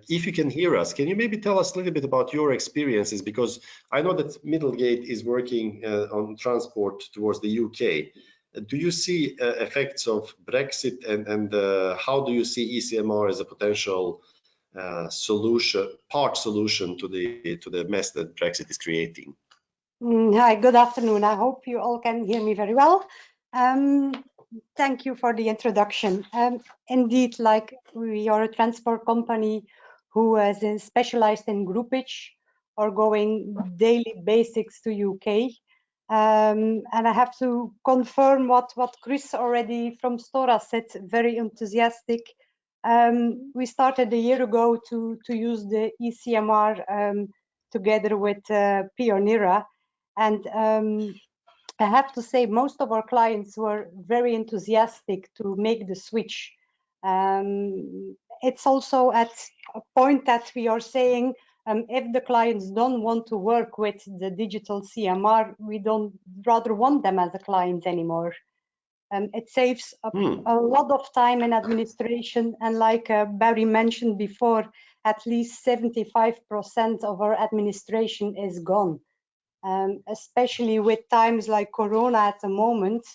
if you can hear us, can you maybe tell us a little bit about your experiences? Because I know that Middlegate is working on transport towards the UK. Do you see effects of Brexit, and how do you see eCMR as a potential solution to the mess that Brexit is creating? Hi, good afternoon. I hope you all can hear me very well. Thank you for the introduction. Indeed, like we are a transport company who is specialized in groupage or going daily basics to UK. And I have to confirm what Chris already from Stora said, very enthusiastic. We started a year ago to use the eCMR together with Pionera, and I have to say most of our clients were very enthusiastic to make the switch. It's also at a point that we are saying If the clients don't want to work with the digital CMR, we don't rather want them as a client anymore. It saves a lot of time in administration, and like Barry mentioned before, at least 75% of our administration is gone. Especially with times like Corona at the moment,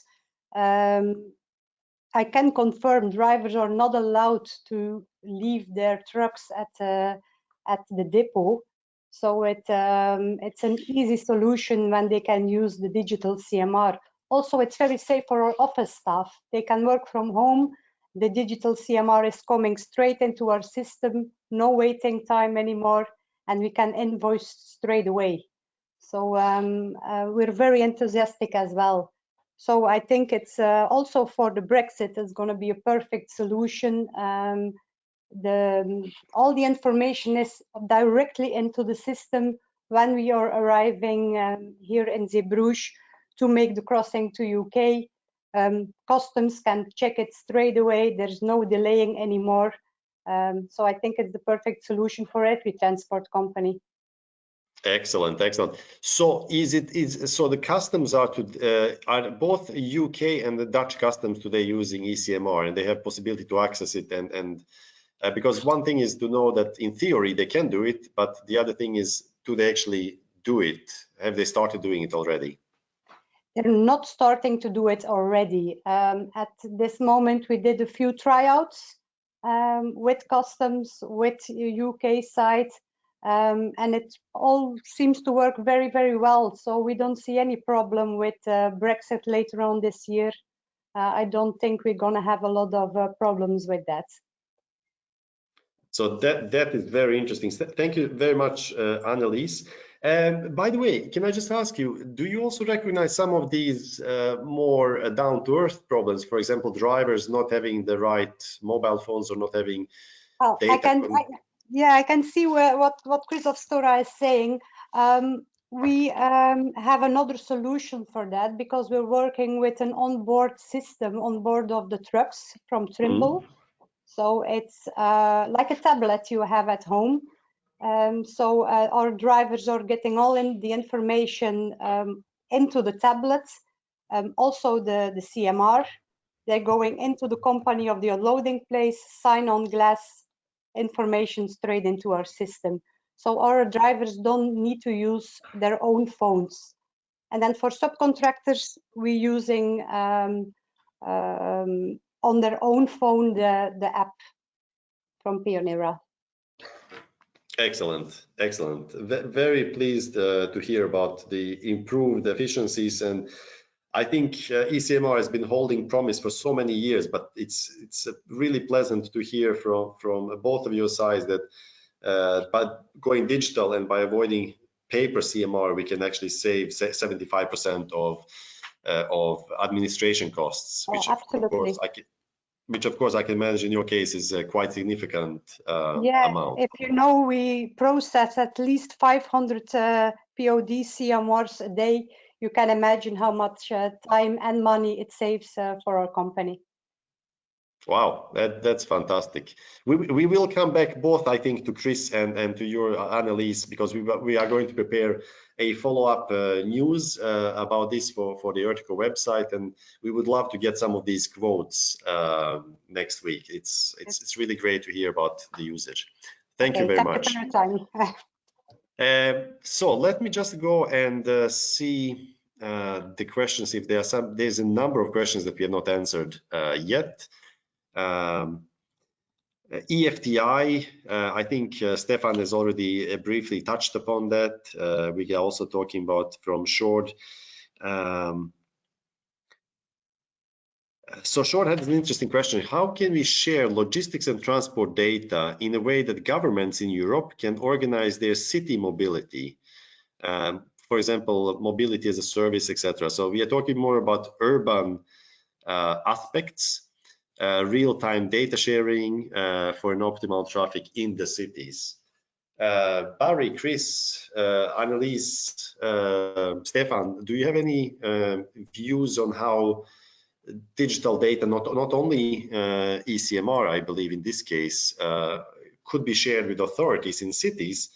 I can confirm drivers are not allowed to leave their trucks at the depot. So it's an easy solution when they can use the digital CMR. Also, it's very safe for our office staff. They can work from home. The digital CMR is coming straight into our system, no waiting time anymore, and we can invoice straight away. So we're very enthusiastic as well. So I think it's also for the Brexit is going to be a perfect solution. All the information is directly into the system when we are arriving here in Zeebrugge to make the crossing to UK. Customs can check it straight away. There's no delaying anymore. So I think it's the perfect solution for every transport company. Excellent, excellent. So so the customs are both UK and the Dutch customs today using eCMR, and they have possibility to access it, and because one thing is to know that in theory they can do it, but the other thing is, do they actually do it? Have they started doing it already? They're not starting to do it already. At this moment, we did a few tryouts with customs, with UK side, and it all seems to work very, very well. So we don't see any problem with Brexit later on this year. I don't think we're going to have a lot of problems with that. So that is very interesting. Thank you very much, Annelies. By the way, can I just ask you, do you also recognize some of these more down-to-earth problems? For example, drivers not having the right mobile phones or not having data? I can see what Christoph Stora is saying. We have another solution for that because we're working with an onboard system on board of the trucks from Trimble. So it's like a tablet you have at home. So our drivers are getting all in the information into the tablets, also the CMR. They're going into the company of the unloading place, sign on glass information straight into our system. So our drivers don't need to use their own phones. And then for subcontractors, we're using on their own phone the app from Pionera. Excellent, excellent. Very pleased to hear about the improved efficiencies, and I think eCMR has been holding promise for so many years, but it's really pleasant to hear from both of your sides that by going digital and by avoiding paper CMR, we can actually save 75% of administration costs, which of course I can manage in your case is a quite significant amount. If you know, we process at least 500 POD CMRs a day. You can imagine how much time and money it saves for our company. Wow, that's fantastic. We will come back both, I think, to Chris and to your Annelies, because we are going to prepare a follow-up news about this for the ERTICO website, and we would love to get some of these quotes next week. It's really great to hear about the usage. Thank you very much. Thank you for your time. So let me just go and see the questions. If there's a number of questions that we have not answered yet. EFTI, I think Stefan has already briefly touched upon that. We are also talking about from Short. So Short had an interesting question. How can we share logistics and transport data in a way that governments in Europe can organize their city mobility? For example, mobility as a service, etc. So we are talking more about urban aspects. Real-time data sharing for an optimal traffic in the cities. Barry, Chris, Annelies, Stefan, do you have any views on how digital data, not only eCMR, I believe in this case, could be shared with authorities in cities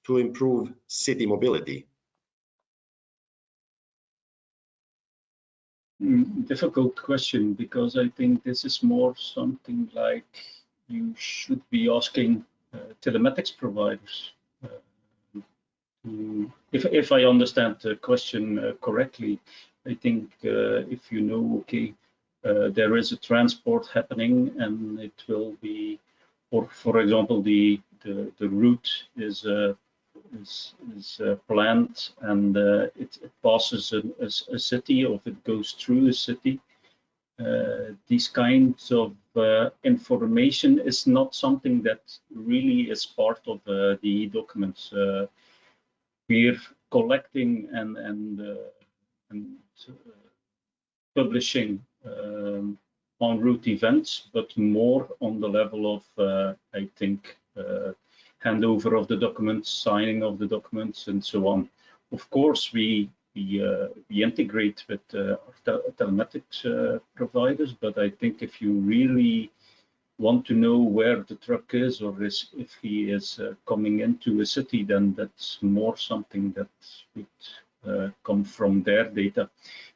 to improve city mobility? Difficult question, because I think this is more something like you should be asking telematics providers. If I understand the question correctly, I think if you know, okay, there is a transport happening and it will be, or for example, the route is planned and it passes a city, or if it goes through a city. These kinds of information is not something that really is part of the documents. We're collecting and publishing en route events, but more on the level of, I think, handover of the documents, signing of the documents, and so on. Of course, we integrate with telematics providers, but I think if you really want to know where the truck is, or if he is coming into a city, then that's more something that would come from their data.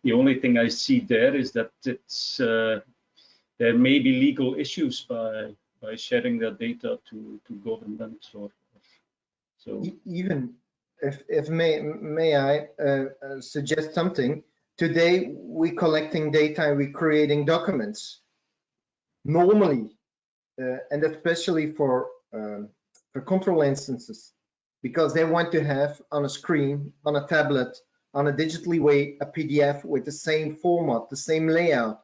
The only thing I see there is that it's there may be legal issues by sharing that data to governments, or so. Even if may I suggest something? Today we're collecting data and we're creating documents. Normally, and especially for control instances, because they want to have on a screen, on a tablet, on a digitally way, a PDF with the same format, the same layout.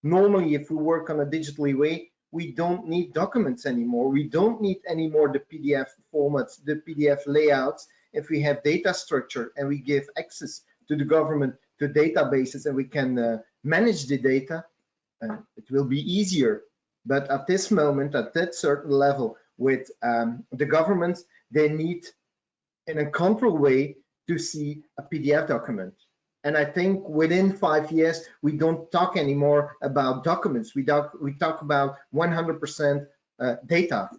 Normally, if we work on a digitally way, we don't need documents anymore. We don't need anymore the PDF formats, the PDF layouts. If we have data structure and we give access to the government, to databases, and we can manage the data, it will be easier. But at this moment, at that certain level with the governments, they need in a control way to see a PDF document. And I think within 5 years, we don't talk anymore about documents. We talk about 100% data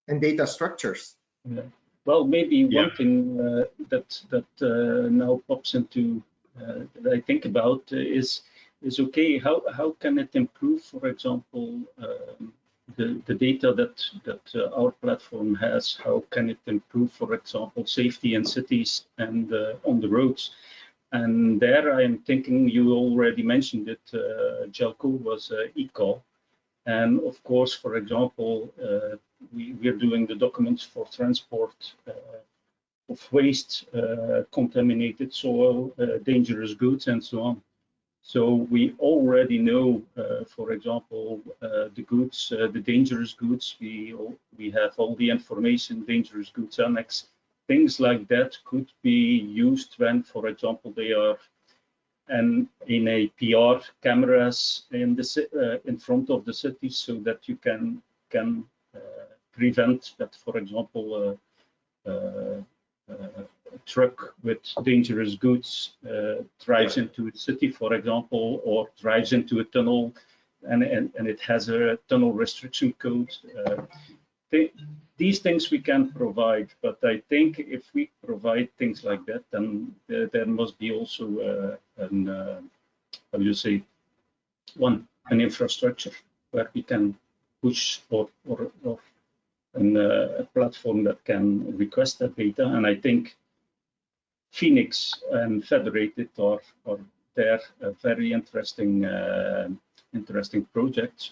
and data structures. Yeah. Well, maybe one thing that now pops into that I think about is okay, how can it improve, for example, the data that our platform has? How can it improve, for example, safety in cities and on the roads? And there I am thinking, you already mentioned it, Jelko, was eCall. And of course, for example, we're doing the documents for transport of waste, contaminated soil, dangerous goods, and so on. So we already know, for example, the goods, the dangerous goods. We have all the information, dangerous goods annex. Things like that could be used when, for example, they are in a PR cameras in front of the city, so that you can prevent that, for example, a truck with dangerous goods drives into a city, for example, or drives into a tunnel, and it has a tunnel restriction code. These things we can provide, but I think if we provide things like that, then there must be also how do you say, an infrastructure where we can push or a platform that can request that data. And I think Phoenix and Federated are there very interesting projects.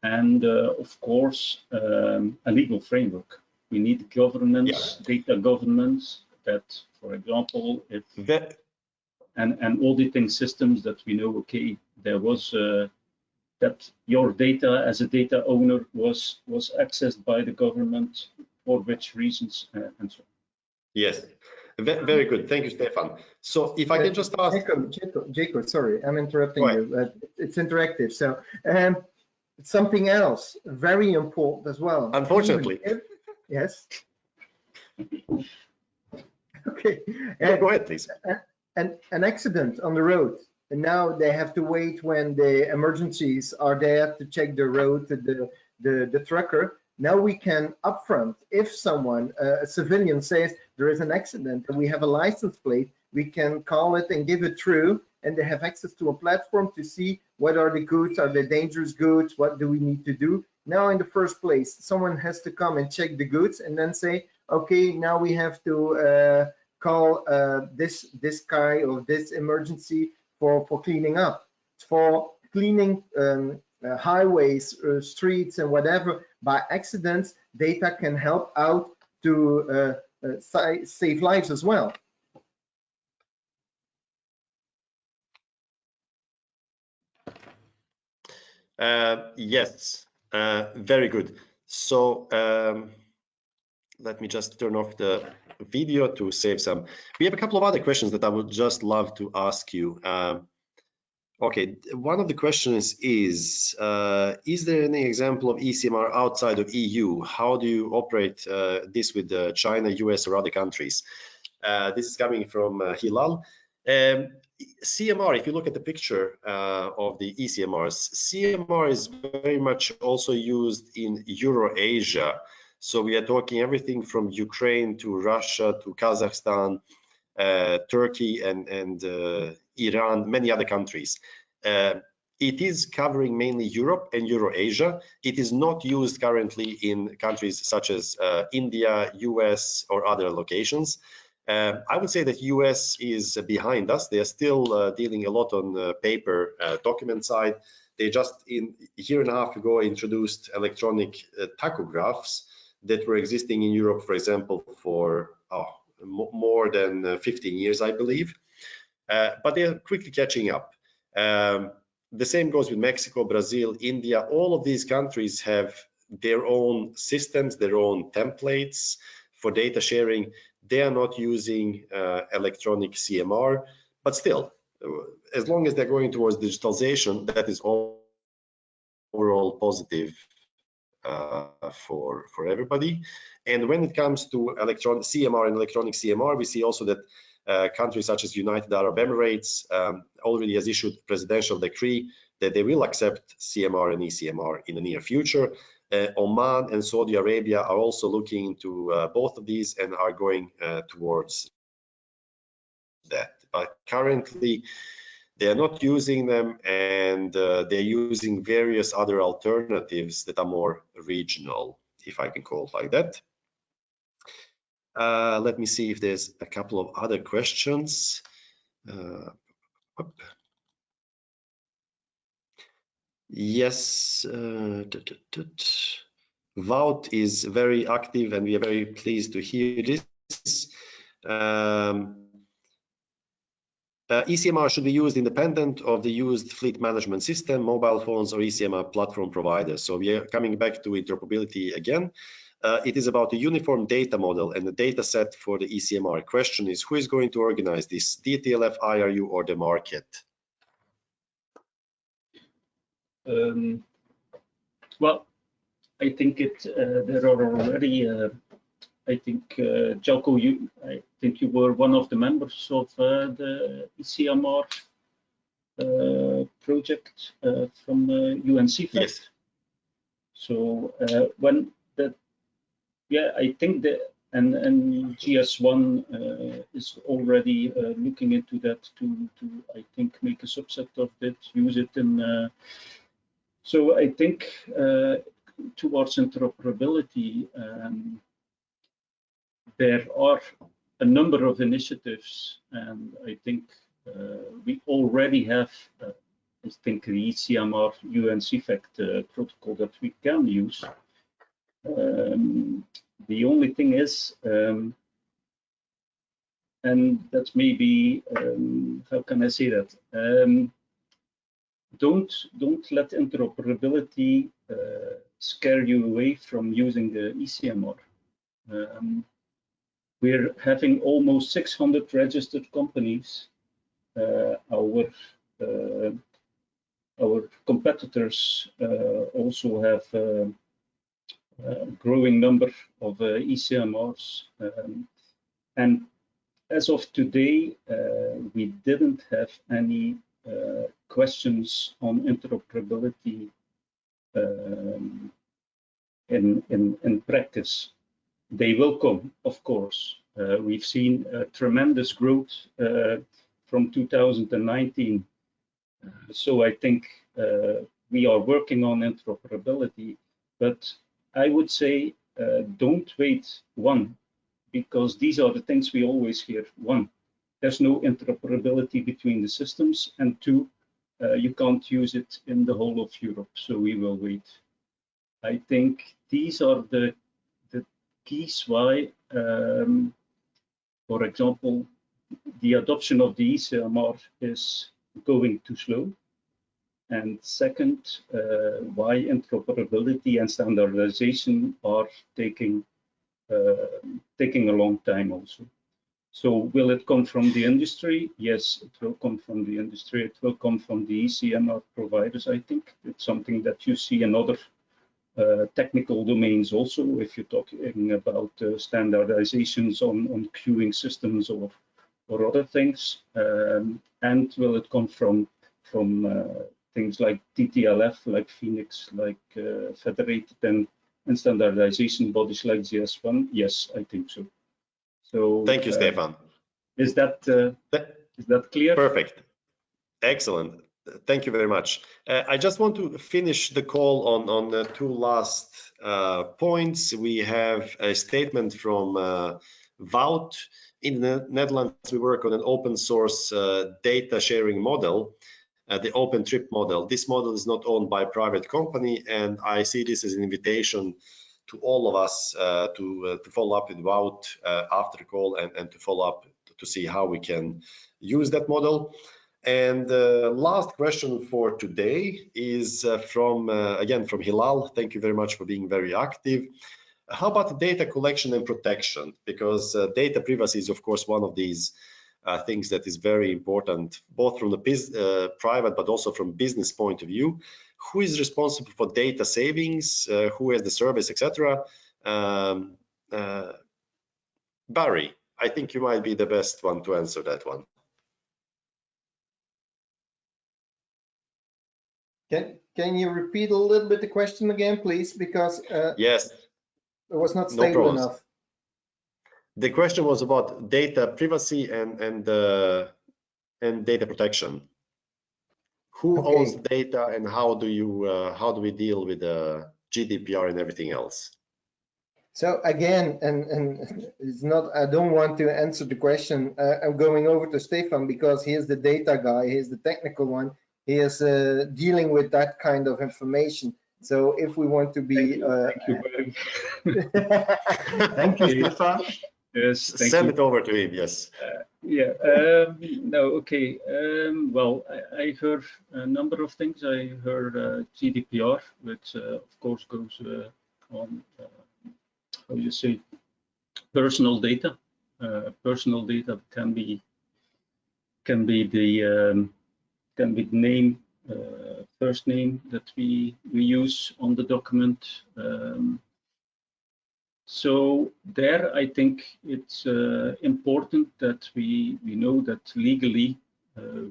And of course, a legal framework. We need governance, data governance, that, for example, if and auditing systems that we know, okay, there was that your data as a data owner was accessed by the government, for which reasons, and so on. Yes. Very good. Thank you, Stefan. So if I can just ask... Jacob, sorry, I'm interrupting you. It's interactive. So something else very important as well. Unfortunately. Yes. Okay. Go ahead, please. An accident on the road, and now they have to wait when the emergencies are there to check the road, the trucker. Now we can upfront, if someone, a civilian says there is an accident and we have a license plate, we can call it and give it through, and they have access to a platform to see what are the goods, are they dangerous goods, what do we need to do. Now in the first place, someone has to come and check the goods and then say, okay, now we have to call this guy or this emergency for cleaning up, for cleaning highways, streets and whatever by accidents. Data can help out to save lives as well. Yes, very good. So let me just turn off the video to save some. We have a couple of other questions that I would just love to ask you. Okay, one of the questions is there any example of eCMR outside of EU? How do you operate this with China, US, or other countries? This is coming from Hilal. CMR, if you look at the picture of the eCMRs, CMR is very much also used in Eurasia. So we are talking everything from Ukraine to Russia to Kazakhstan, Turkey and Iran, many other countries. It is covering mainly Europe and Eurasia. It is not used currently in countries such as India, US, or other locations. I would say that US is behind us. They are still dealing a lot on paper document side. They just a year and a half ago introduced electronic tachographs that were existing in Europe, for example, for more than 15 years, I believe. But they are quickly catching up. The same goes with Mexico, Brazil, India. All of these countries have their own systems, their own templates for data sharing. They are not using electronic CMR, but still, as long as they're going towards digitalization, that is overall positive for everybody. And when it comes to electronic CMR and electronic CMR, we see also that countries such as United Arab Emirates already has issued presidential decree that they will accept CMR and eCMR in the near future. Oman and Saudi Arabia are also looking into both of these and are going towards that. But currently, they are not using them, and they're using various other alternatives that are more regional, if I can call it like that. Let me see if there's a couple of other questions. Yes, Wout is very active, and we are very pleased to hear this. eCMR should be used independent of the used fleet management system, mobile phones, or eCMR platform providers. So we are coming back to interoperability again. It is about a uniform data model and the data set for the eCMR. Question is, who is going to organize this, DTLF, IRU, or the market? Well, I think there are already. I think Jelko, I think you were one of the members of the eCMR project from UNC. Yes. So when that, yeah, I think that and GS1 is already looking into that to I think make a subset of it, use it in. So I think towards interoperability. There are a number of initiatives, and I think we already have, I think, the eCMR UNCFACT protocol that we can use. The only thing is, and that maybe, how can I say that? Don't let interoperability scare you away from using the eCMR. We're having almost 600 registered companies. Our competitors also have a growing number of eCMRs. And as of today, we didn't have any questions on interoperability in practice. They will come, of course. We've seen tremendous growth from 2019. So I think we are working on interoperability, but I would say don't wait, one, because these are the things we always hear. One, there's no interoperability between the systems, and two, you can't use it in the whole of Europe, so we will wait. I think these are the keys why, for example, the adoption of the eCMR is going too slow. And second, why interoperability and standardization are taking a long time also. So will it come from the industry? Yes, it will come from the industry. It will come from the eCMR providers, I think. It's something that you see in other technical domains also, if you're talking about standardizations on queuing systems or other things. And will it come from things like TTLF, like Phoenix, like federated and standardization bodies like GS1? Yes, I think so. So thank you, Stefan. Is that clear? Perfect. Excellent. Thank you very much. I just want to finish the call on the two last points. We have a statement from Wout. In the Netherlands, we work on an open source data sharing model, the open trip model. This model is not owned by a private company, and I see this as an invitation to all of us to follow up with Wout after the call and to follow up to see how we can use that model. And the last question for today is again from Hilal. Thank you very much for being very active. How about data collection and protection? Because data privacy is, of course, one of these things that is very important, both from the private but also from business point of view. Who is responsible for data savings? Who has the service, etc.? Barry, I think you might be the best one to answer that one. Can you repeat a little bit the question again, please? Because yes, it was not stable enough. The question was about data privacy and data protection. Who owns data, and how do we deal with the GDPR and everything else? So again, and it's not, I don't want to answer the question. I'm going over to Stefan because he is the data guy, he is the technical one. He is dealing with that kind of information. So if we want to be... Thank you, Barry. Thank you, Stefan. Yes, send it over to him, yes. Yeah, no, okay. Well, I heard a number of things. I heard GDPR, which of course goes on, how do you say, personal data. Personal data can be the name, first name that we use on the document. So there, I think it's important that we know that legally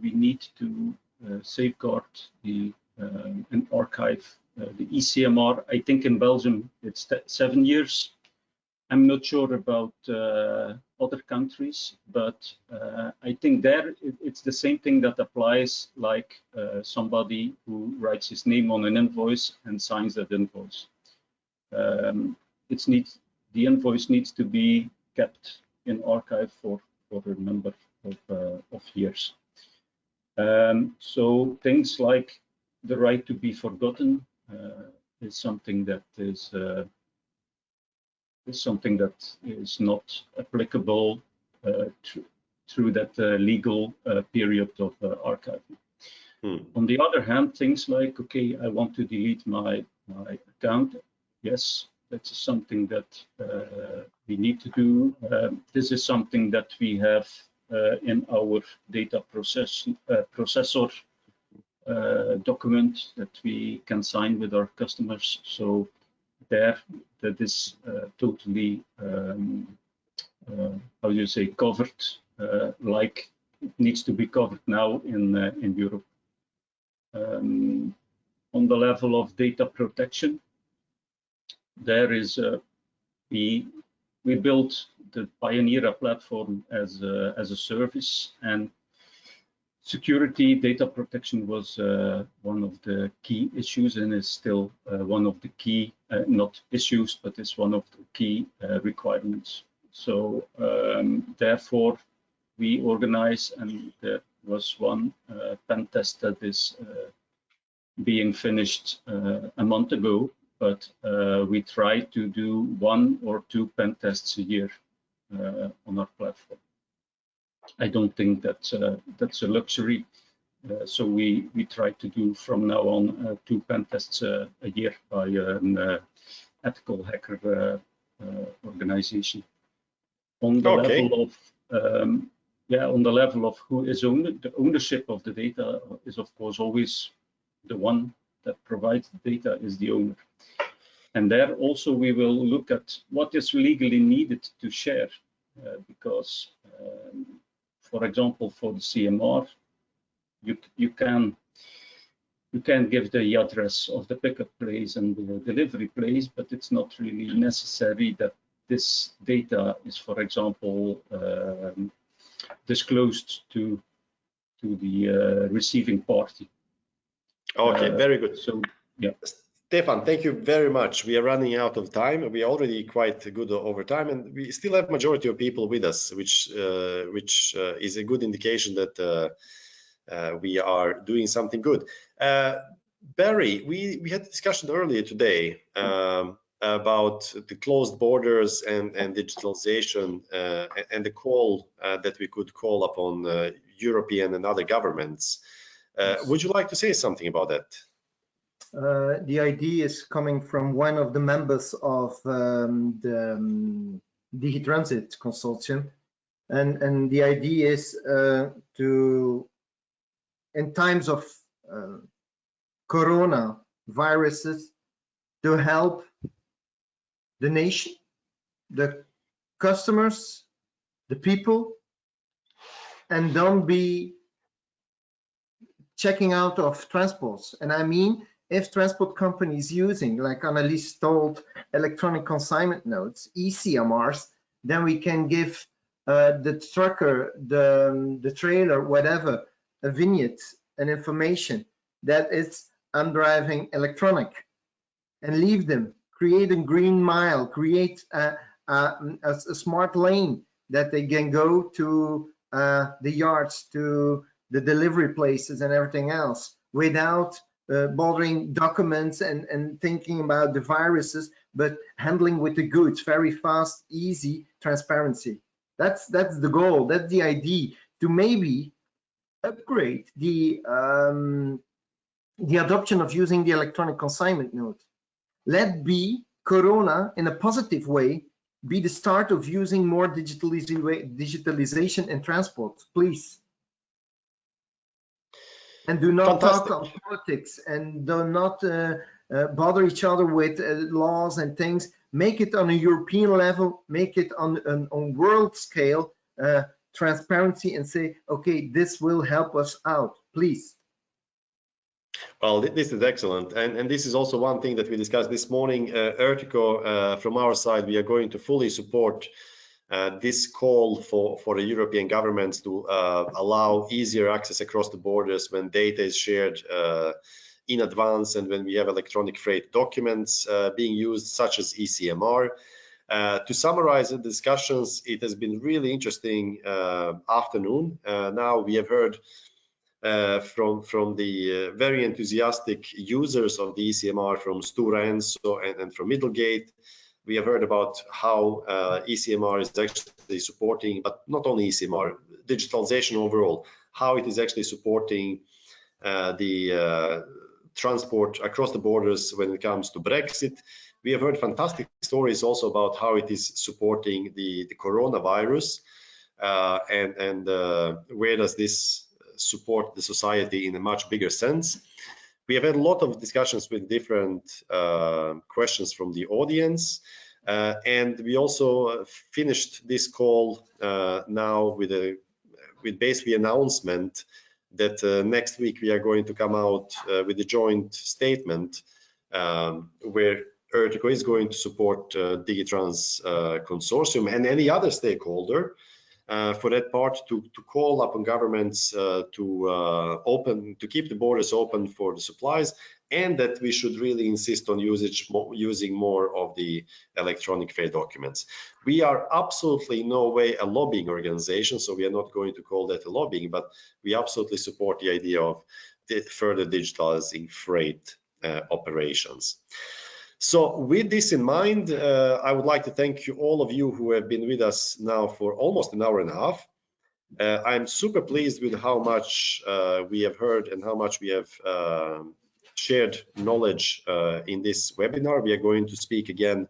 we need to safeguard and archive the eCMR. I think in Belgium it's 7 years. I'm not sure about other countries, but I think there it's the same thing that applies, like somebody who writes his name on an invoice and signs that invoice. The invoice needs to be kept in archive for a number of years. So things like the right to be forgotten is something that is not applicable through that legal period of archiving. On the other hand, things like, okay, I want to delete my account. Yes, that's something that we need to do. This is something that we have in our data processor document that we can sign with our customers. So there, that is totally, how do you say, covered, like it needs to be covered now in Europe. On the level of data protection, there is we built the Pioneer platform as a service, and security, data protection was one of the key issues, and is still one of the key, not issues, but it's one of the key requirements. So therefore, we organize, and there was one pen test that is being finished a month ago, but we try to do 1 or 2 pen tests a year on our platform. I don't think that's a luxury, so we try to do from now on 2 pen tests a year by an ethical hacker organization. On the level of on the level of who is the ownership of the data is of course always the one that provides the data is the owner. And there also we will look at what is legally needed to share, because for example, for the CMR, you can give the address of the pickup place and the delivery place, but it's not really necessary that this data is, for example, disclosed to the receiving party. Okay, very good. So, yeah. Stefan, thank you very much. We are running out of time. We are already quite good over time, and we still have majority of people with us, which is a good indication that we are doing something good. Barry, we had a discussion earlier today about the closed borders and digitalization and the call that we could call upon European and other governments. Would you like to say something about that? The idea is coming from one of the members of the DigiTransit Consortium, and the idea is to, in times of corona viruses, to help the nation, the customers, the people, and don't be checking out of transports. And I mean, if transport companies using, like Annelies told, electronic consignment notes, eCMRs, then we can give the trucker, the trailer, whatever, a vignette, an information that it's I'm driving electronic, and leave them, create a green mile, create a smart lane that they can go to the yards, to the delivery places and everything else without bothering documents and thinking about the viruses, but handling with the goods, very fast, easy, transparency. That's the goal, that's the idea, to maybe upgrade the adoption of using the electronic consignment note. Let be Corona, in a positive way, be the start of using more digitalization in transport, please. And do not talk on politics, and do not bother each other with laws and things. Make it on a European level, make it on world scale, transparency, and say, okay, this will help us out, please. Well, this is excellent, and this is also one thing that we discussed this morning. ERTICO, from our side, we are going to fully support this call for the European governments to allow easier access across the borders when data is shared in advance, and when we have electronic freight documents being used, such as eCMR. To summarize the discussions, it has been really interesting afternoon. Now we have heard from the very enthusiastic users of the eCMR, from Stora Enso and from Middlegate. We have heard about how eCMR is actually supporting, but not only eCMR, digitalization overall, how it is actually supporting the transport across the borders when it comes to Brexit. We have heard fantastic stories also about how it is supporting the coronavirus, and where does this support the society in a much bigger sense. We have had a lot of discussions with different questions from the audience, and we also finished this call now with basically announcement that next week we are going to come out with a joint statement where ERTICO is going to support Digitrans consortium and any other stakeholder for that part to call upon governments to keep the borders open for the supplies, and that we should really insist on using more of the electronic fare documents. We are absolutely in no way a lobbying organization, so we are not going to call that a lobbying, but we absolutely support the idea of further digitalizing freight operations. So with this in mind, I would like to thank you, all of you who have been with us now for almost an hour and a half. I'm super pleased with how much we have heard and how much we have shared knowledge in this webinar. We are going to speak again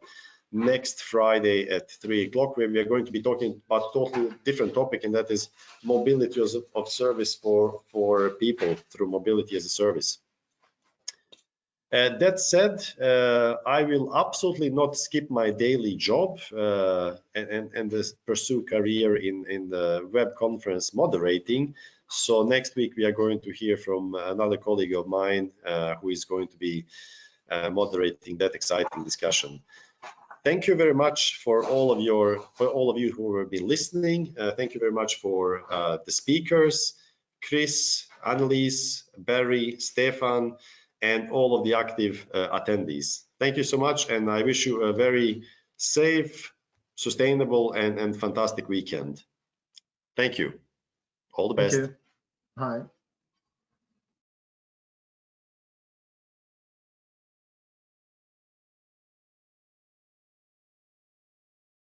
next Friday at 3 o'clock, where we are going to be talking about a totally different topic, and that is mobility of service for people through mobility as a service. That said, I will absolutely not skip my daily job and pursue career in the web conference moderating. So next week we are going to hear from another colleague of mine who is going to be moderating that exciting discussion. Thank you very much for all of you who have been listening. Thank you very much for the speakers, Chris, Annelies, Barry, Stefan, and all of the active attendees. Thank you so much, and I wish you a very safe, sustainable, and fantastic weekend. Thank you. All the best. Thank you. Bye.